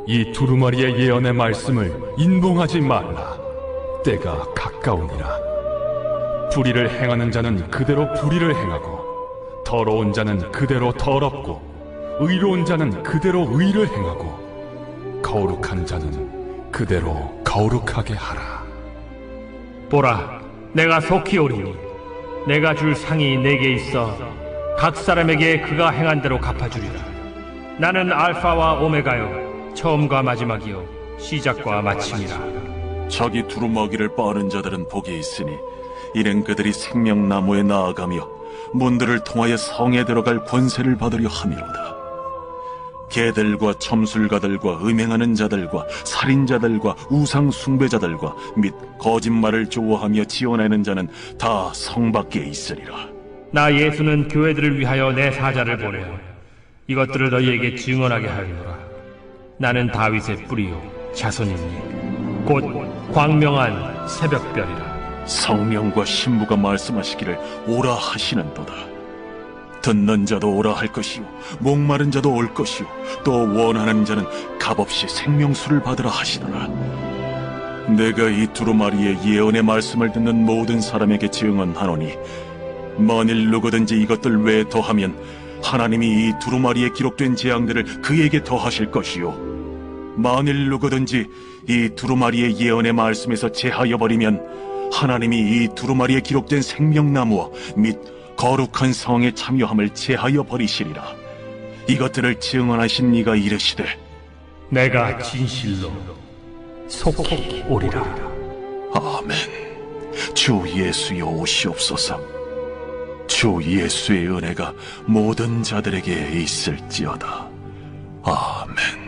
이 두루마리의 예언의 말씀을 인봉하지 말라. 때가 가까우니라. 불의를 행하는 자는 그대로 불의를 행하고 더러운 자는 그대로 더럽고 의로운 자는 그대로 의를 행하고 거룩한 자는 그대로 거룩하게 하라. 보라, 내가 속히 오리니 내가 줄 상이 내게 있어 각 사람에게 그가 행한 대로 갚아주리라. 나는 알파와 오메가요 처음과 마지막이요 시작과 마침이라. 자기 두루마기를 빠는 자들은 복이 있으니 이는 그들이 생명나무에 나아가며 문들을 통하여 성에 들어갈 권세를 받으려 함이로다. 개들과 점술가들과 음행하는 자들과 살인자들과 우상 숭배자들과 및 거짓말을 좋아하며 지어내는 자는 다 성 밖에 있으리라. 나 예수는 교회들을 위하여 내 사자를 보내어 이것들을 너희에게 증언하게 하리노라. 나는 다윗의 뿌리요 자손이니 곧 광명한 새벽별이라. 성령과 신부가 말씀하시기를 오라 하시는도다. 듣는 자도 오라 할 것이요 목마른 자도 올 것이요 또 원하는 자는 값없이 생명수를 받으라 하시더라. 내가 이 두루마리의 예언의 말씀을 듣는 모든 사람에게 증언하노니 만일 누구든지 이것들 외에 더하면 하나님이 이 두루마리에 기록된 재앙들을 그에게 더하실 것이요 만일 누구든지 이 두루마리의 예언의 말씀에서 제하여 버리면 하나님이 이 두루마리에 기록된 생명나무와 및 거룩한 성에 참여함을 제하여 버리시리라. 이것들을 증언하신 이가 이르시되 내가 진실로 속히 오리라. 아멘. 주 예수여 오시옵소서. 주 예수의 은혜가 모든 자들에게 있을지어다. 아멘.